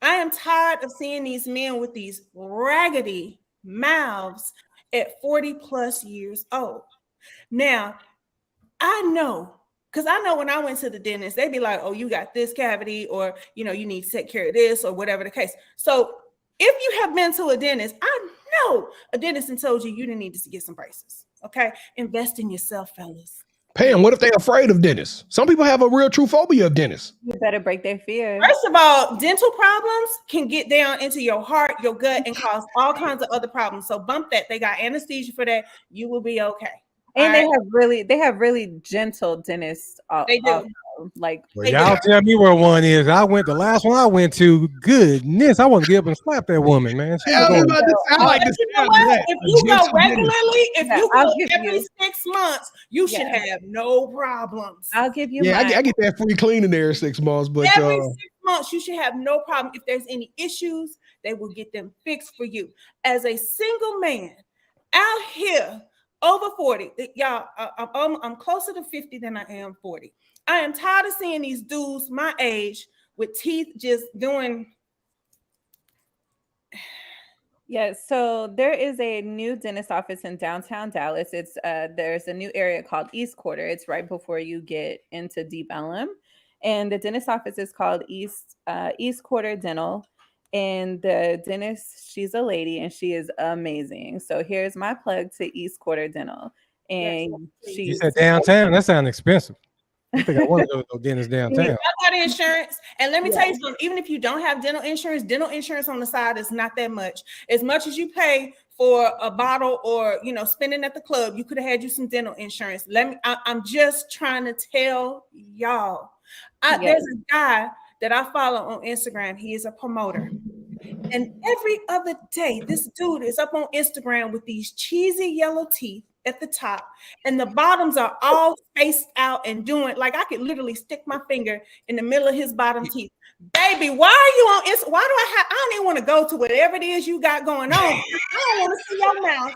I am tired of seeing these men with these raggedy mouths at 40 plus years old. Now, I know, because I know when I went to the dentist, they'd be like, oh, you got this cavity, or you need to take care of this, or whatever the case. So if you have been to a dentist, I know a dentist and told you didn't need to get some braces. Okay, invest in yourself, fellas. Pam, what if they're afraid of dentists? Some people have a real true phobia of dentists. You better break their fear. First of all, dental problems can get down into your heart, your gut, and cause all kinds of other problems. So bump that. They got anesthesia for that. You will be okay. And they have really gentle dentists. They do. Y'all tell me where one is. The last one I went to, goodness, I want to get up and slap that woman, man. I like this. If you go regularly, every 6 months, you should have no problems. I'll give you I get that free cleaning there 6 months. But every 6 months, you should have no problem. If there's any issues, they will get them fixed for you. As a single man out here, over 40, y'all, I'm closer to 50 than I am 40. I am tired of seeing these dudes my age with teeth just doing. Yeah, so there is a new dentist office in downtown Dallas. It's there's a new area called East Quarter. It's right before you get into Deep Ellum, and the dentist office is called East Quarter Dental. And the dentist, she's a lady, and she is amazing. So here's my plug to East Quarter Dental. And you said downtown. That sounds expensive. I think I want to go dentist downtown. I got insurance, and let me tell you something. Even if you don't have dental insurance on the side is not that much. As much as you pay for a bottle or, spending at the club, you could have had you some dental insurance. I'm just trying to tell y'all. There's a guy that I follow on Instagram. He is a promoter. And every other day, this dude is up on Instagram with these cheesy yellow teeth at the top, and the bottoms are all spaced out and doing like I could literally stick my finger in the middle of his bottom teeth. Baby, why are you on Instagram? Why do I don't even want to go to whatever it is you got going on. I don't want to see your mouth.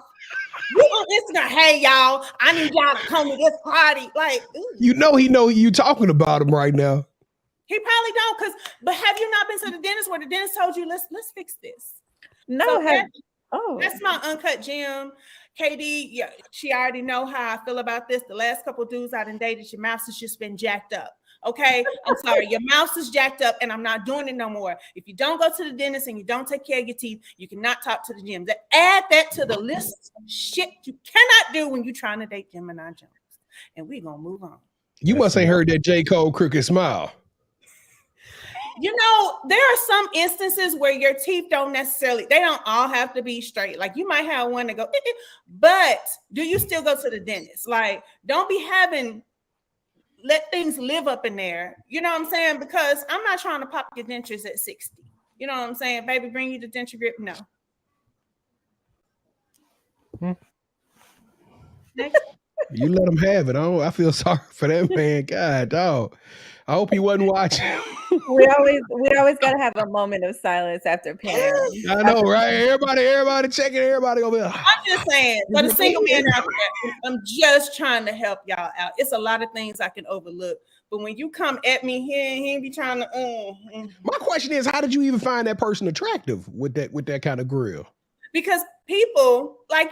You on Instagram, hey y'all, I need y'all to come to this party. Like, ooh. He know you talking about him right now. He probably don't, but have you not been to the dentist where the dentist told you let's fix this? No, that's my uncut gem. KD, yeah, she already know how I feel about this. The last couple of dudes I done dated, your mouth has just been jacked up. Okay, I'm sorry, your mouth is jacked up, and I'm not doing it no more. If you don't go to the dentist and you don't take care of your teeth, you cannot talk to the gym. Add that to the list of shit you cannot do when you're trying to date Gemini Jones. And we're gonna move on. You must ain't heard that J. Cole crooked smile. There are some instances where your teeth they don't all have to be straight. Like you might have one to go, but do you still go to the dentist? Like, don't be let things live up in there. You know what I'm saying? Because I'm not trying to pop your dentures at 60. You know what I'm saying? Baby, bring you the denture grip. No. Next. You let him have it. I feel sorry for that man. God, dog. I hope he wasn't watching. We always gotta have a moment of silence after Pam. I know, right? Everybody checking. Everybody over there. I'm just saying, for the single man out there, I'm just trying to help y'all out. It's a lot of things I can overlook, but when you come at me here, he ain't be trying to. My question is, how did you even find that person attractive with that kind of grill? Because people like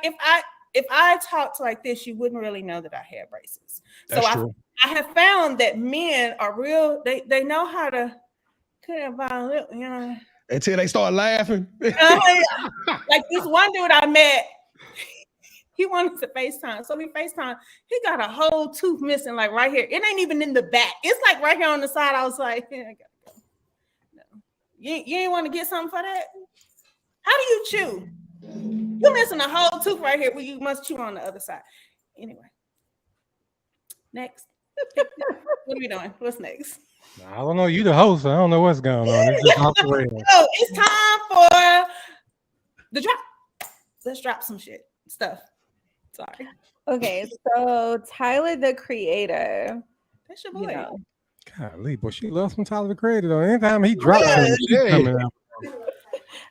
if I talked like this, you wouldn't really know that I had braces. That's true. I have found that men are real. They know how to cut a lip, until they start laughing. Like this one dude I met, he wanted to FaceTime. So we FaceTime. He got a whole tooth missing, like right here. It ain't even in the back. It's like right here on the side. I was like, yeah, I gotta go. No. You ain't want to get something for that? How do you chew? You're missing a whole tooth right here where you must chew on the other side. Anyway. Next. What are we doing? What's next? I don't know. You the host. I don't know what's going on. It's just off the rails. So it's time for the drop. Let's drop some stuff. Sorry. Okay, so Tyler the Creator. That's your boy. Golly, but she loves some Tyler the Creator though. Anytime he drops something, she's coming out.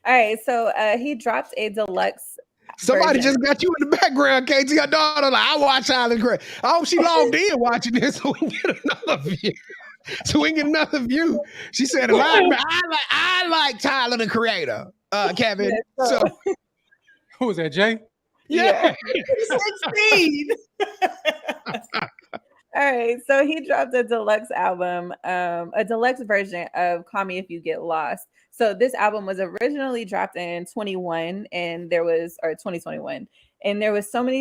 All right, so he dropped a deluxe. Somebody version. just got you in the background, KT. Your daughter, like, I watch Tyler the Creator. I hope she logged in watching this so we can get another view. She said, I like Tyler the Creator, Kevin. So who was that, Jay? Yeah. 16. All right, so he dropped a deluxe album, a deluxe version of Call Me If You Get Lost. So this album was originally dropped in 2021, and there was so many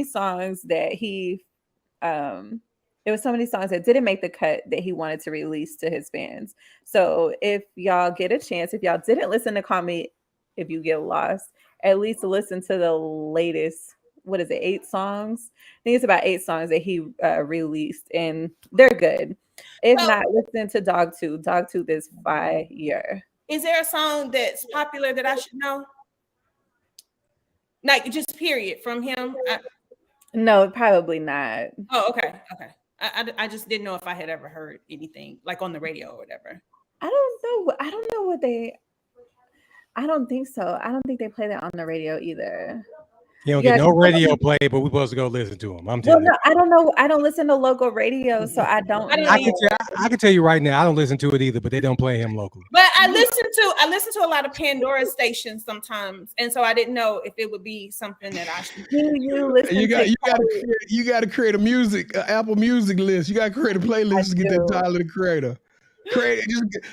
songs that that didn't make the cut that he wanted to release to his fans. So if y'all get a chance, if y'all didn't listen to Call Me If You Get Lost, at least listen to the latest, 8 songs? I think it's about 8 songs that he released, and they're good. If not, listen to Dogtooth. Dogtooth is fire. Is there a song that's popular that I should know? Like just period from him? No, probably not. Oh, okay. I just didn't know if I had ever heard anything like on the radio or whatever. I don't know what I don't think so. I don't think they play that on the radio either. You don't get no radio play, but we're supposed to go listen to him. I'm telling you. I don't know. I don't listen to local radio, so I don't. I can tell you right now, I don't listen to it either, but they don't play him locally. But I listen to a lot of Pandora stations sometimes, and so I didn't know if it would be something that I should. You got to create a music Apple Music list. You got to create a playlist to get that Tyler the Creator.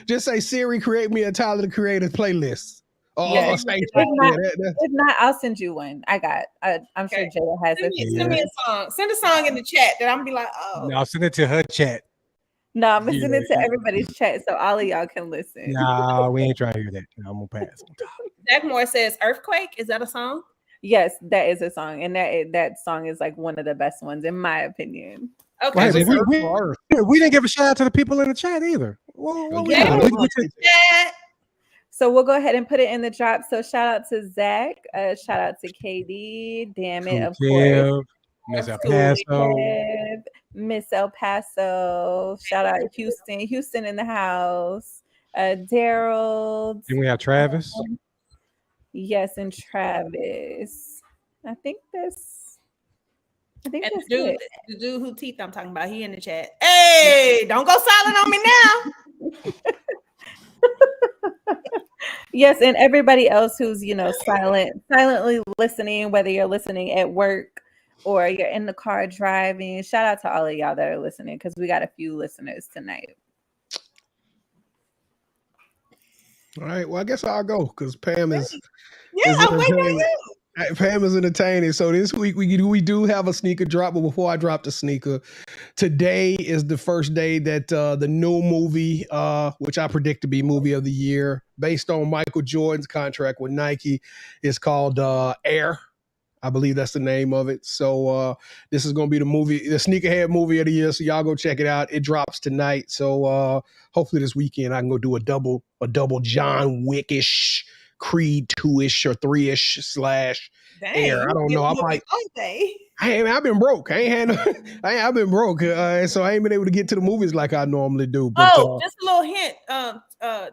Just say Siri, create me a Tyler the Creator playlist. If not, I'll send you one. I'm sure Jada has it. Send me a song. Send a song in the chat that I'm gonna be like, oh. No, I'll send it to her chat. No, I'm gonna send it to everybody's chat so all of y'all can listen. Nah, we ain't trying to hear that. No, I'm gonna pass. Zach Moore says Earthquake. Is that a song? Yes, that is a song, and that song is like one of the best ones in my opinion. Okay. Well, we didn't give a shout out to the people in the chat either. What we Yeah. doing? So we'll go ahead and put it in the drop. So shout out to Zach, shout out to KD, damn it, of course. Miss El Paso. Miss El Paso. Shout out Houston in the house. Daryl. Then we have Travis. Yes, and Travis. I think that's And it. the dude who teeth I'm talking about, he in the chat. Hey, don't go silent on me now. Yes, and everybody else who's silently listening, whether you're listening at work or you're in the car driving. Shout out to all of y'all that are listening because we got a few listeners tonight. All right. Well, I guess I'll go because Pam is. I'm waiting on you. Pam is entertaining. So this week we do have a sneaker drop, but before I drop the sneaker, today is the first day that the new movie, which I predict to be movie of the year, based on Michael Jordan's contract with Nike, is called Air. I believe that's the name of it. So this is going to be the sneakerhead movie of the year. So y'all go check it out. It drops tonight. So hopefully this weekend I can go do a double John Wick-ish, Creed 2-ish or 3-ish / Air. I don't know. I've been broke. I've been broke. So I ain't been able to get to the movies like I normally do. But, just a little hint.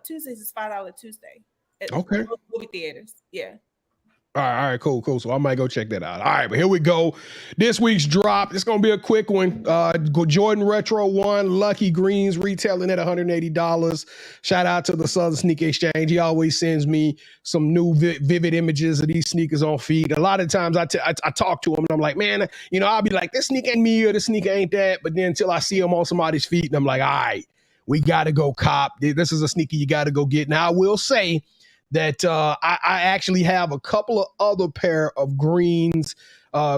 Tuesdays is $5 Tuesday. Okay. Movie theaters. Yeah. All right, cool. So I might go check that out. All right, but here we go. This week's drop, it's going to be a quick one. Jordan Retro 1, Lucky Greens, retailing at $180. Shout out to the Southern Sneaker Exchange. He always sends me some new vivid images of these sneakers on feed. A lot of times I talk to him and I'm like, man, I'll be like, this sneaker ain't me or this sneaker ain't that. But then until I see him on somebody's feet and I'm like, all right, we got to go cop. This is a sneaker you got to go get. Now, I will say that I actually have a couple of other pair of greens,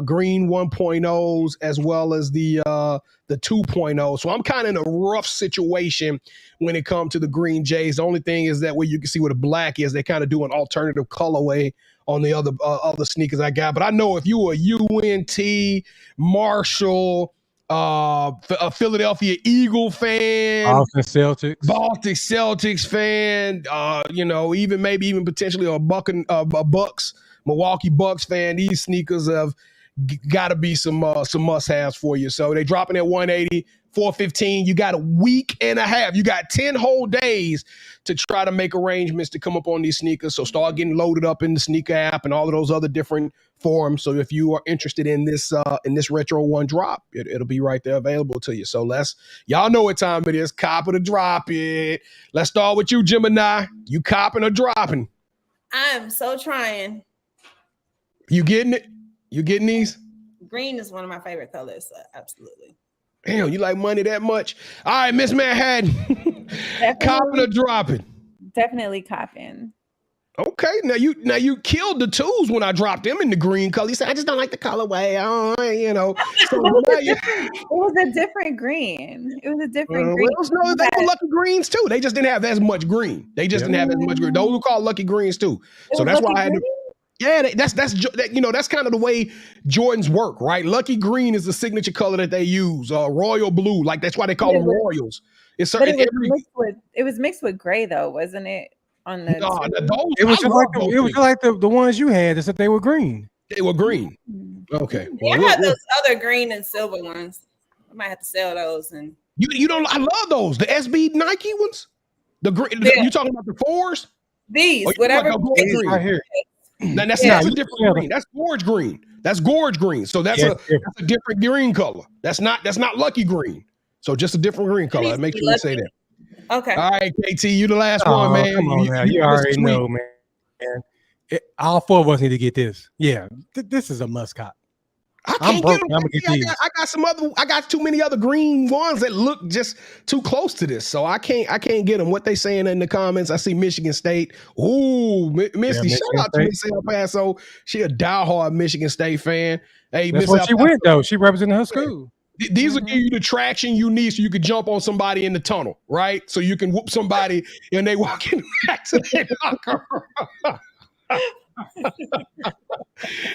green 1.0s, as well as the 2.0. So I'm kind of in a rough situation when it comes to the green J's. The only thing is that where you can see what the black is, they kind of do an alternative colorway on the other sneakers I got. But I know if you a UNT, Marshall, a Philadelphia Eagle fan, Boston Celtics fan, even potentially a Bucks, Milwaukee Bucks fan, these sneakers have got to be some must-haves for you. So they dropping at $180, $415. You got a week and a half. You got 10 whole days to try to make arrangements to come up on these sneakers. So start getting loaded up in the sneaker app and all of those other different forums. So if you are interested in this Retro 1 drop, it'll be right there available to you. So y'all know what time it is. Cop it or drop it. Let's start with you, Gemini. You copping or dropping? I'm so trying. You getting it? You getting these? Green is one of my favorite colors. So absolutely. Damn, you like money that much? All right, Ms.Manhattan. Copping or dropping? Definitely copping. Okay, now you killed the twos when I dropped them in the green color. You said I just don't like the colorway. So it was a different green. It was a different green. No, they were lucky greens too. They just didn't have as much green. Those were called lucky greens too. So that's why I had to. Yeah, that's kind of the way Jordans work, right? Lucky green is the signature color that they use. Royal blue, like that's why they call them Royals. It was mixed with gray though, wasn't it? On the it was like the ones you had, except they were green. They were green. Okay. I have those other green and silver ones. I might have to sell those. And you don't. I love those. The SB Nike ones. The green. You talking about the fours? These, whatever. Green right here. Now that's a different green. That's gorge green. That's gorge green. So that's a different green color. That's not lucky green. So just a different green color. Make sure you say that. Okay. All right, KT, you the last one, man. Come on now. You already know, man. All four of us need to get this. Yeah, this is a must cop. I'm broke. I got too many other green ones that look just too close to this, so I can't get them. What they saying in the comments? I see Michigan State. Ooh, Misty, shout out to Miss El Paso. She a diehard Michigan State fan. Hey, that's where she went though. She represented her school. These will give you the traction you need so you can jump on somebody in the tunnel, right? So you can whoop somebody and they walking back to their locker.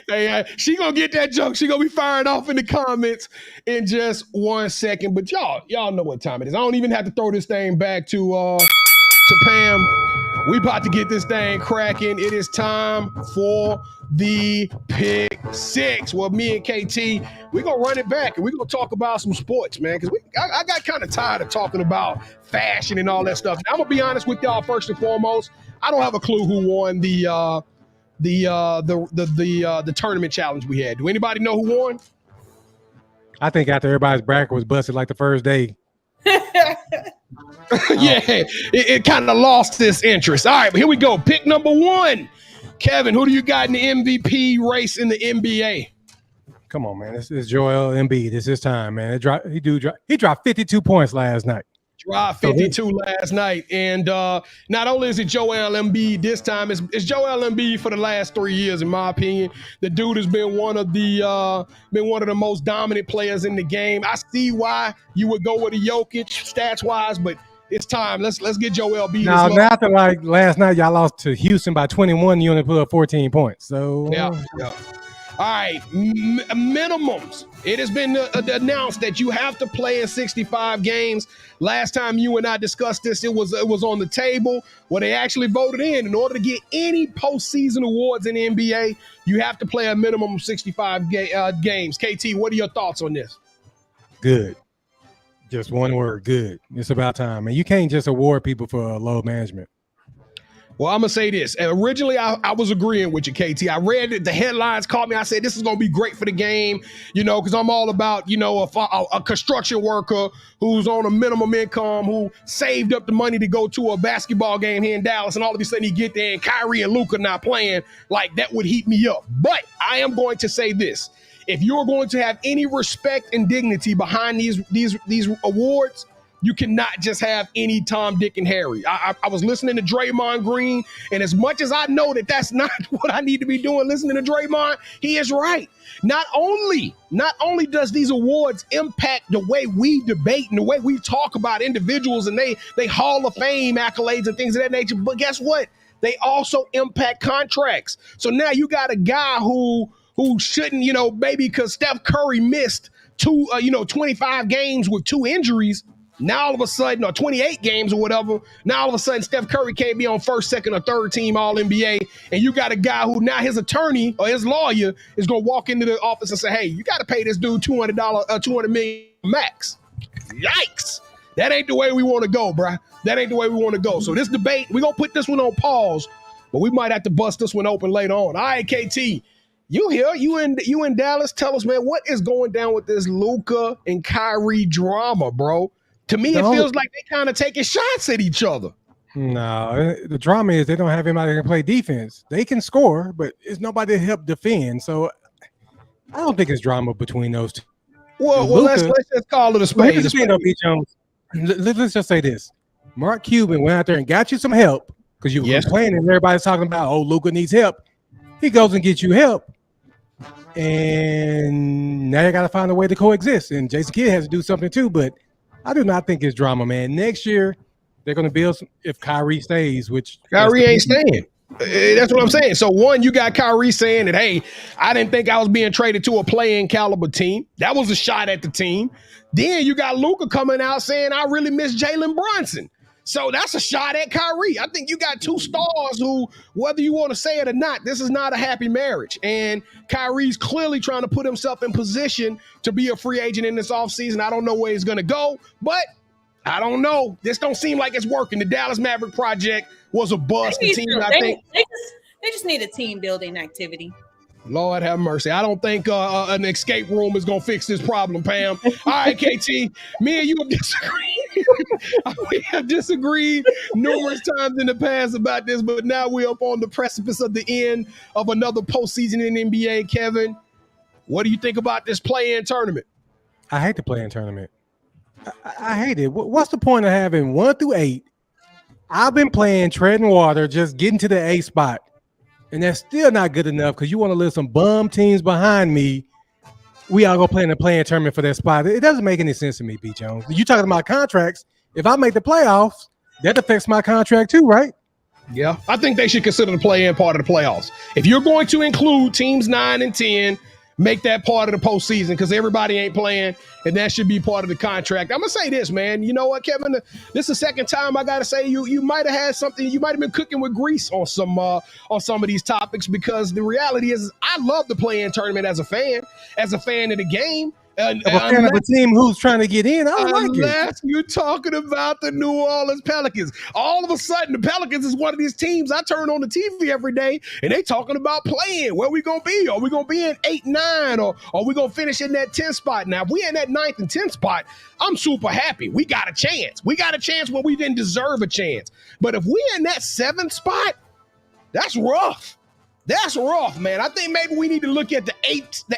Hey, she gonna get that joke. She gonna be firing off in the comments in just 1 second. But y'all know what time it is. I don't even have to throw this thing back to Pam. We about to get this thing cracking. It is time for the pick six. Well, me and KT, we're gonna run it back and we're gonna talk about some sports, man. Because I got kind of tired of talking about fashion and all that stuff. Now, I'm gonna be honest with y'all. First and foremost, I don't have a clue who won the tournament challenge we had. Do anybody know who won? I think after everybody's bracket was busted like the first day. Yeah, it kind of lost this interest. All right, but here we go. Pick number one. Kevin, who do you got in the MVP race in the NBA? Come on, man. This is Joel Embiid. It's his time, man. He dropped 52 points last night. Dropped 52 last night. And not only is it Joel Embiid this time, it's Joel Embiid for the last 3 years, in my opinion. The dude has been one of the most dominant players in the game. I see why you would go with a Jokic stats-wise, but it's time. Let's get Joel Embiid. Now, after like last night, y'all lost to Houston by 21. You only put up 14 points. So yeah. All right, minimums. It has been announced that you have to play in 65 games. Last time you and I discussed this, it was on the table where they actually voted in order to get any postseason awards in the NBA, you have to play a minimum of 65 games. KT, what are your thoughts on this? Good. Just one word, good. It's about time. And you can't just award people for load management. Well, I'm going to say this. Originally, I was agreeing with you, KT. I read it. The headlines caught me. I said, this is going to be great for the game, because I'm all about, a construction worker who's on a minimum income, who saved up the money to go to a basketball game here in Dallas, and all of a sudden he get there and Kyrie and Luka not playing. Like, that would heat me up. But I am going to say this. If you're going to have any respect and dignity behind these awards, you cannot just have any Tom, Dick, and Harry. I was listening to Draymond Green, and as much as I know that that's not what I need to be doing, listening to Draymond, he is right. Not only does these awards impact the way we debate and the way we talk about individuals and they Hall of Fame accolades and things of that nature, but guess what? They also impact contracts. So now you got a guy who shouldn't, maybe because Steph Curry missed 25 games with 2 injuries. Now all of a sudden, or 28 games or whatever, now all of a sudden Steph Curry can't be on first, second, or third team All-NBA, and you got a guy who now his attorney or his lawyer is going to walk into the office and say, hey, you got to pay this dude $200 million max. Yikes. That ain't the way we want to go, bruh. That ain't the way we want to go. So this debate, we're going to put this one on pause, but we might have to bust this one open later on. All right, KT. You here? You in Dallas? Tell us, man, what is going down with this Luka and Kyrie drama, bro? To me, it feels like they kind of taking shots at each other. No, the drama is they don't have anybody that can play defense. They can score, but it's nobody to help defend. So I don't think it's drama between those two. Well, let's just call it a spade. Let's just say this. Mark Cuban went out there and got you some help because you were complaining and everybody's talking about, oh, Luka needs help. He goes and gets you help. And now you got to find a way to coexist. And Jason Kidd has to do something too, but I do not think it's drama, man. Next year, they're going to build if Kyrie stays, which Kyrie ain't staying. That's what I'm saying. So, one, you got Kyrie saying that, hey, I didn't think I was being traded to a playing caliber team. That was a shot at the team. Then you got Luka coming out saying, I really miss Jalen Brunson. So that's a shot at Kyrie. I think you got two stars who, whether you want to say it or not, this is not a happy marriage. And Kyrie's clearly trying to put himself in position to be a free agent in this offseason. I don't know where he's going to go, but I don't know. This don't seem like it's working. The Dallas Maverick project was a bust. They just need a team building activity. Lord have mercy. I don't think an escape room is going to fix this problem, Pam. All right, KT, me and you have disagreed. We have disagreed numerous times in the past about this, but now we're up on the precipice of the end of another postseason in the NBA. Kevin, what do you think about this play-in tournament? I hate the play-in tournament. I hate it. What's the point of having 1 through 8? I've been playing treading water, just getting to the A spot. And that's still not good enough because you want to leave some bum teams behind me. We all go play in the play-in tournament for that spot. It doesn't make any sense to me, B. Jones. You talking about contracts. If I make the playoffs, that affects my contract too, right? Yeah, I think they should consider the play-in part of the playoffs. If you're going to include teams 9 and 10, make that part of the postseason because everybody ain't playing, and that should be part of the contract. I'm gonna say this, man. You know what, Kevin? This is the second time I gotta say you might have had something. You might have been cooking with grease on some of these topics because the reality is I love the play-in tournament as a fan of the game. A fan of a team who's trying to get in, I don't like it. Unless you're talking about the New Orleans Pelicans. All of a sudden, the Pelicans is one of these teams I turn on the TV every day, and they talking about playing. Where we going to be? Are we going to be in 8-9, or are we going to finish in that 10 spot? Now, if we in that 9th and 10th spot, I'm super happy. We got a chance. We got a chance when we didn't deserve a chance. But if we in that 7th spot, that's rough. That's rough, man. I think maybe we need to look at the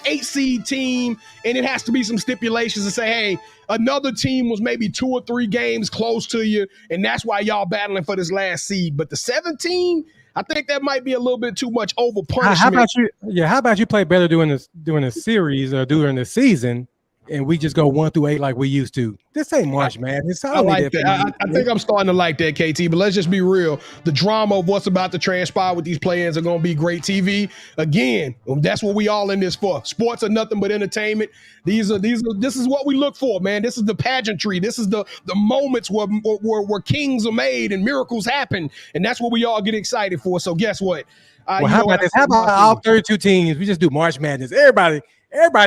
8 seed team, and it has to be some stipulations to say, hey, another team was maybe 2 or 3 games close to you, and that's why y'all battling for this last seed. But the 17, I think that might be a little bit too much over punishment. How about you play better during the series or during the season, and we just go 1 through 8 like we used to? This ain't March Madness. I like that. I think I'm starting to like that, KT. But let's just be real. The drama of what's about to transpire with these play-ins are going to be great TV. Again, that's what we all in this for. Sports are nothing but entertainment. This is what we look for, man. This is the pageantry. This is the moments where kings are made and miracles happen, and that's what we all get excited for. So guess what? How about this? How about all 32 teams? We just do March Madness. Everybody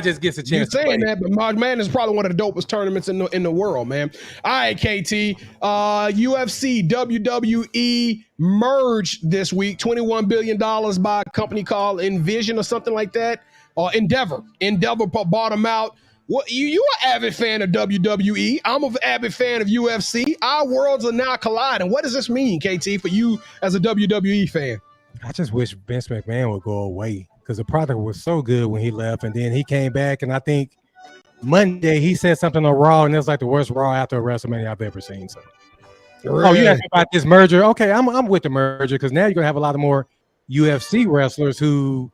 just gets a chance. You're saying that, but March Madness is probably one of the dopest tournaments in the world, man. All right, KT. UFC, WWE merged this week. $21 billion by a company called Envision or something like that. Or Endeavor. Endeavor bought them out. Well, you an avid fan of WWE. I'm an avid fan of UFC. Our worlds are now colliding. What does this mean, KT, for you as a WWE fan? I just wish Vince McMahon would go away because the product was so good when he left, and then he came back, and I think Monday he said something on Raw, and it was like the worst Raw after a WrestleMania I've ever seen. So, really? Oh, you asked me about this merger? Okay, I'm with the merger because now you're gonna have a lot of more UFC wrestlers who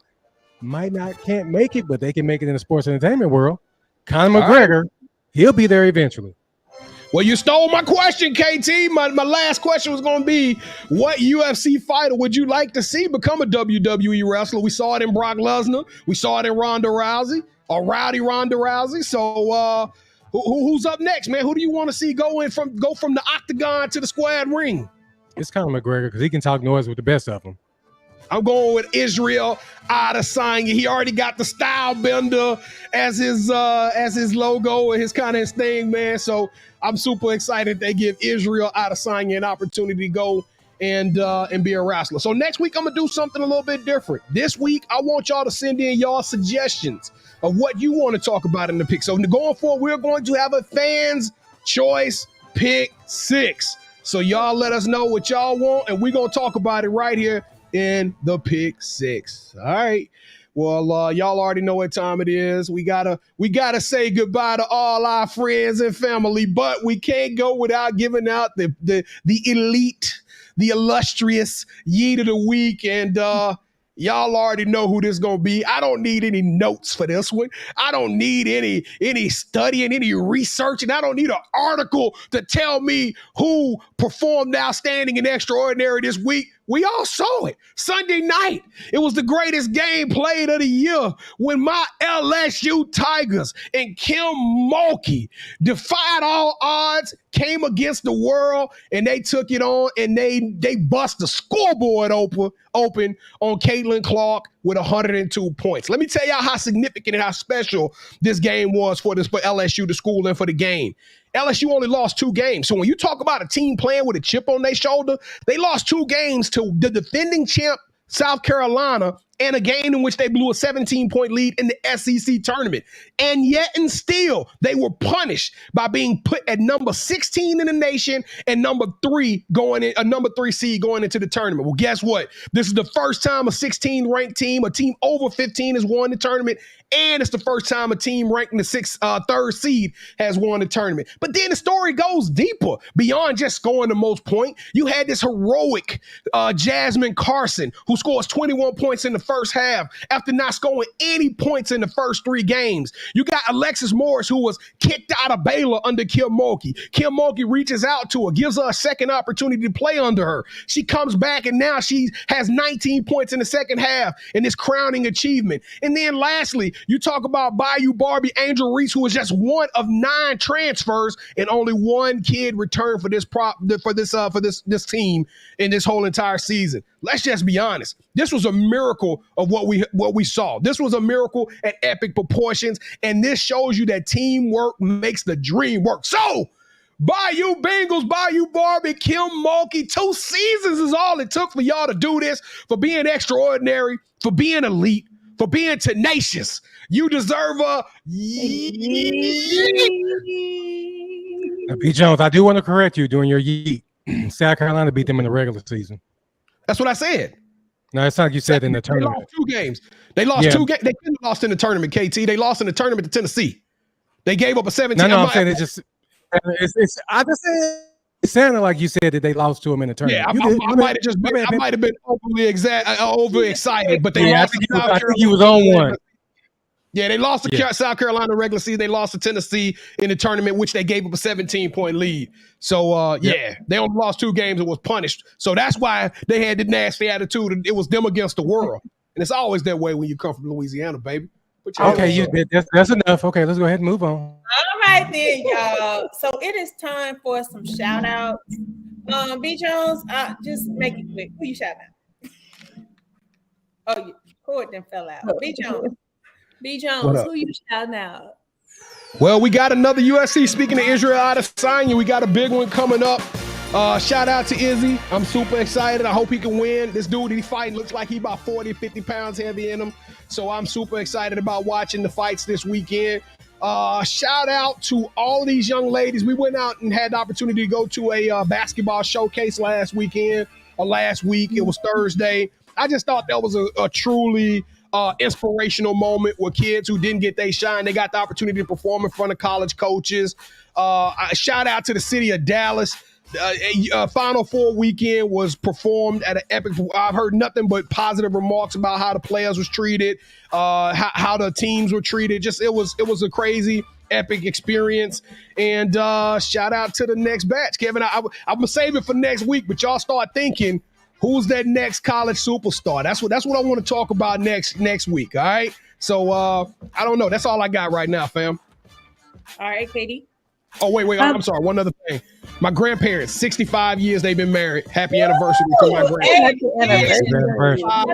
can't make it, but they can make it in the sports entertainment world. Conor McGregor, he'll be there eventually. Well, you stole my question, KT. My last question was going to be, what UFC fighter would you like to see become a WWE wrestler? We saw it in Brock Lesnar. We saw it in Ronda Rousey, or Rowdy Ronda Rousey. So who's up next, man? Who do you want to see go from the octagon to the squared ring? It's Conor McGregor because he can talk noise with the best of them. I'm going with Israel Adesanya. He already got the style bender as his logo and his kind of his thing, man. So I'm super excited they give Israel Adesanya an opportunity to go and be a wrestler. So next week I'm gonna do something a little bit different. This week I want y'all to send in y'all suggestions of what you want to talk about in the pick. So going forward, we're going to have a fans choice pick 6. So y'all let us know what y'all want, and we're gonna talk about it right here in the pick 6. All right. Well, y'all already know what time it is. We gotta say goodbye to all our friends and family, but we can't go without giving out the elite, the illustrious Yeet of the Week. And y'all already know who this is gonna be. I don't need any notes for this one. I don't need any studying, any research, and I don't need an article to tell me who performed outstanding and extraordinary this week. We all saw it Sunday night. It was the greatest game played of the year when my LSU Tigers and Kim Mulkey defied all odds, came against the world, and they took it on, and they bust the scoreboard open on Caitlin Clark with 102 points. Let me tell y'all how significant and how special this game was for LSU, the school, and for the game. LSU only lost 2 games. So when you talk about a team playing with a chip on their shoulder, they lost 2 games to the defending champ South Carolina and a game in which they blew a 17-point lead in the SEC tournament. And yet and still, they were punished by being put at number 16 in the nation and number 3 seed going into the tournament. Well, guess what? This is the first time a 16-ranked team, a team over 15, has won the tournament. And it's the first time a team ranked in the 3rd seed has won the tournament. But then the story goes deeper beyond just scoring the most points. You had this heroic Jasmine Carson who scores 21 points in the first half after not scoring any points in the first 3 games. You got Alexis Morris, who was kicked out of Baylor under Kim Mulkey. Kim Mulkey reaches out to her, gives her a second opportunity to play under her. She comes back, and now she has 19 points in the second half in this crowning achievement. And then lastly, you talk about Bayou Barbie Angel Reese, who is just one of 9 transfers, and only one kid returned for this team in this whole entire season. Let's just be honest. This was a miracle of what we saw. This was a miracle at epic proportions, and this shows you that teamwork makes the dream work. So, Bayou Bengals, Bayou Barbie, Kim Mulkey, 2 seasons is all it took for y'all to do this, for being extraordinary, for being elite, for being tenacious. You deserve a Now, B. Jones, I do want to correct you during your yeet. South Carolina beat them in the regular season. That's what I said. No, it's not like you said in the They tournament. lost 2 games. They lost 2 games. They couldn't have lost in the tournament, KT. They lost in the tournament to Tennessee. They gave up a 17. No, I'm saying it's I just said it sounded like you said that they lost to them in the tournament. Yeah, I might have been overexcited, but they lost. I think he was on one. Yeah, they lost to South Carolina regular season. They lost to Tennessee in the tournament, which they gave up a 17-point lead. So, they only lost 2 games and was punished. So that's why they had the nasty attitude. It was them against the world. And it's always that way when you come from Louisiana, baby. Okay, that's enough. Okay, let's go ahead and move on. All right then, y'all. So it is time for some shout outs. B. Jones, just make it quick. Who you shouting out? Oh, your cord then fell out. B. Jones. B. Jones, who you shouting out? Well, we got another USC. Speaking of Israel Adesanya, we got a big one coming up. Shout out to Izzy. I'm super excited. I hope he can win. This dude he's fighting looks like he about 40, 50 pounds heavy in him. So I'm super excited about watching the fights this weekend. Shout out to all these young ladies. We went out and had the opportunity to go to a basketball showcase last week. It was Thursday. I just thought that was a truly inspirational moment with kids who didn't get their shine. They got the opportunity to perform in front of college coaches. Shout out to the city of Dallas. Final Four weekend was performed at an epic. I've heard nothing but positive remarks about how the players was treated, how the teams were treated. Just it was a crazy, epic experience. And shout out to the next batch, Kevin. I'm gonna save it for next week, but y'all start thinking, who's that next college superstar? That's what I want to talk about next week. All right. So I don't know. That's all I got right now, fam. All right, Katie. Oh, wait. I'm sorry. One other thing. My grandparents, 65 years they've been married. Happy anniversary to my grandparents. Happy anniversary. All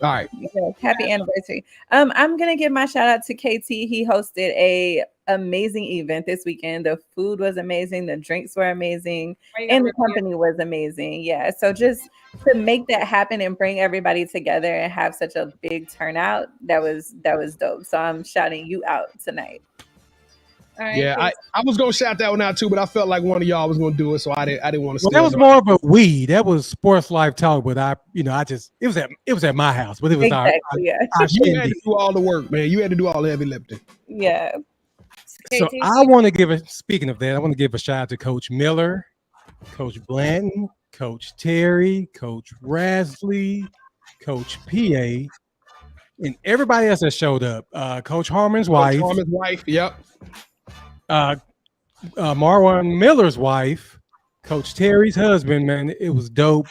right. Yes, happy anniversary. I'm going to give my shout out to KT. He hosted a amazing event this weekend. The food was amazing. The drinks were amazing. And the company was amazing. Yeah. So just to make that happen and bring everybody together and have such a big turnout, that was dope. So I'm shouting you out tonight. All right, yeah, I was gonna shout that one out too, but I felt like one of y'all was gonna do it, so I didn't want to. Well, that was more of a we. That was Sports Life Talk, but it was at my house, but it was our you had to do all the work, man. You had to do all the heavy lifting. Yeah. So I want to give a shout out to Coach Miller, Coach Blanton, Coach Terry, Coach Rasley, Coach PA, and everybody else that showed up. Coach Harmon's wife. Yep. Marwan Miller's wife, Coach Terry's husband, man, it was dope.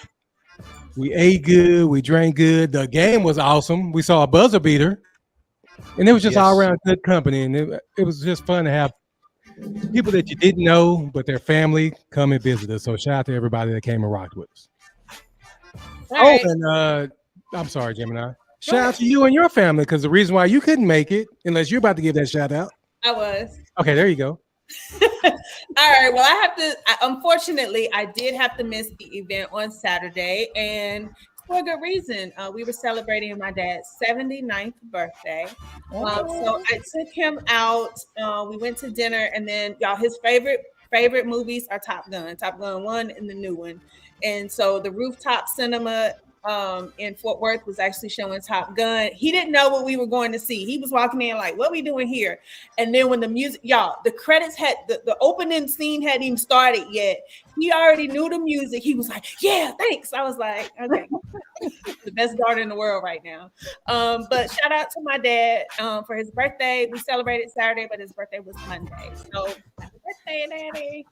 We ate good, we drank good. The game was awesome. We saw a buzzer beater, and it was just all around good company. And it was just fun to have people that you didn't know, but their family come and visit us. So shout out to everybody that came and rocked with us. Right. And I'm sorry, Gemini. Shout out to you and your family, because the reason why you couldn't make it, unless you're about to give that shout out. I was. Okay, there you go. All right. Well, unfortunately, I did have to miss the event on Saturday, and for a good reason. We were celebrating my dad's 79th birthday. So I took him out. We went to dinner, and then y'all, his favorite movies are Top Gun 1 and the new one. And so the rooftop cinema in Fort Worth was actually showing Top Gun. He didn't know what we were going to see. He was walking in like, what we doing here? And then when the music, y'all, the credits had, the opening scene hadn't even started yet. He already knew the music. He was like, yeah, thanks. I was like, okay. The best daughter in the world right now. But shout out to my dad for his birthday. We celebrated Saturday, but his birthday was Monday. So happy birthday, Daddy.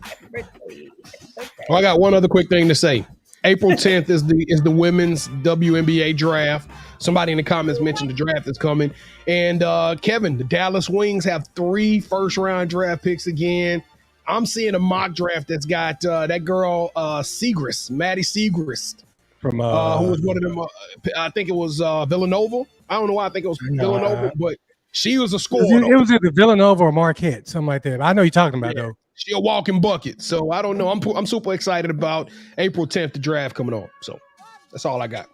Happy birthday. Happy birthday. Well, I got one other quick thing to say. April 10th is the women's WNBA draft. Somebody in the comments mentioned the draft is coming. And Kevin, the Dallas Wings have 3 first-round draft picks again. I'm seeing a mock draft that's got that girl Siegrist, Maddie Siegrist, from who was one of them. I think it was Villanova. I don't know why I think it was Villanova, but she was a scorer. It was either Villanova or Marquette, something like that. I know you're talking about though. She a walking bucket. So I don't know. I'm super excited about April 10th, the draft coming on. So that's all I got.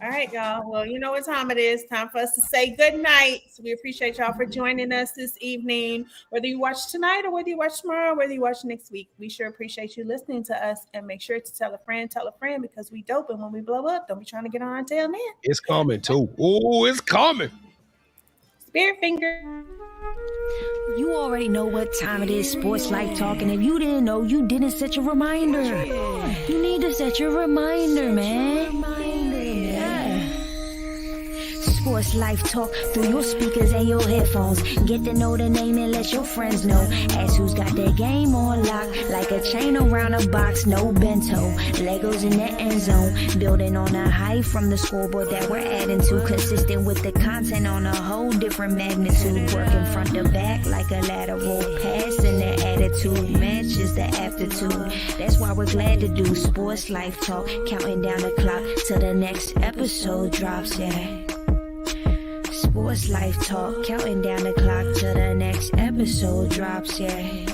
All right, y'all. Well, you know what time it is. Time for us to say good night. So we appreciate y'all for joining us this evening. Whether you watch tonight or whether you watch tomorrow, or whether you watch next week, we sure appreciate you listening to us. And make sure to tell a friend, because we dope. And when we blow up, don't be trying to get on our tail, man. It's coming too. Oh, it's coming. Spirit finger. You already know what time it is, Sports Life Talk, and if you didn't know, you didn't set your reminder. You need to set your reminder, man. Sports Life Talk through your speakers and your headphones. Get to know the name and let your friends know. Ask who's got their game on lock, like a chain around a box, no bento. Legos in the end zone, building on a height from the scoreboard that we're adding to. Consistent with the content on a whole different magnitude. Working front to back like a lateral pass, and the attitude matches the aptitude. That's why we're glad to do Sports Life Talk, counting down the clock till the next episode drops, yeah. Sports Life Talk, counting down the clock till the next episode drops, yeah.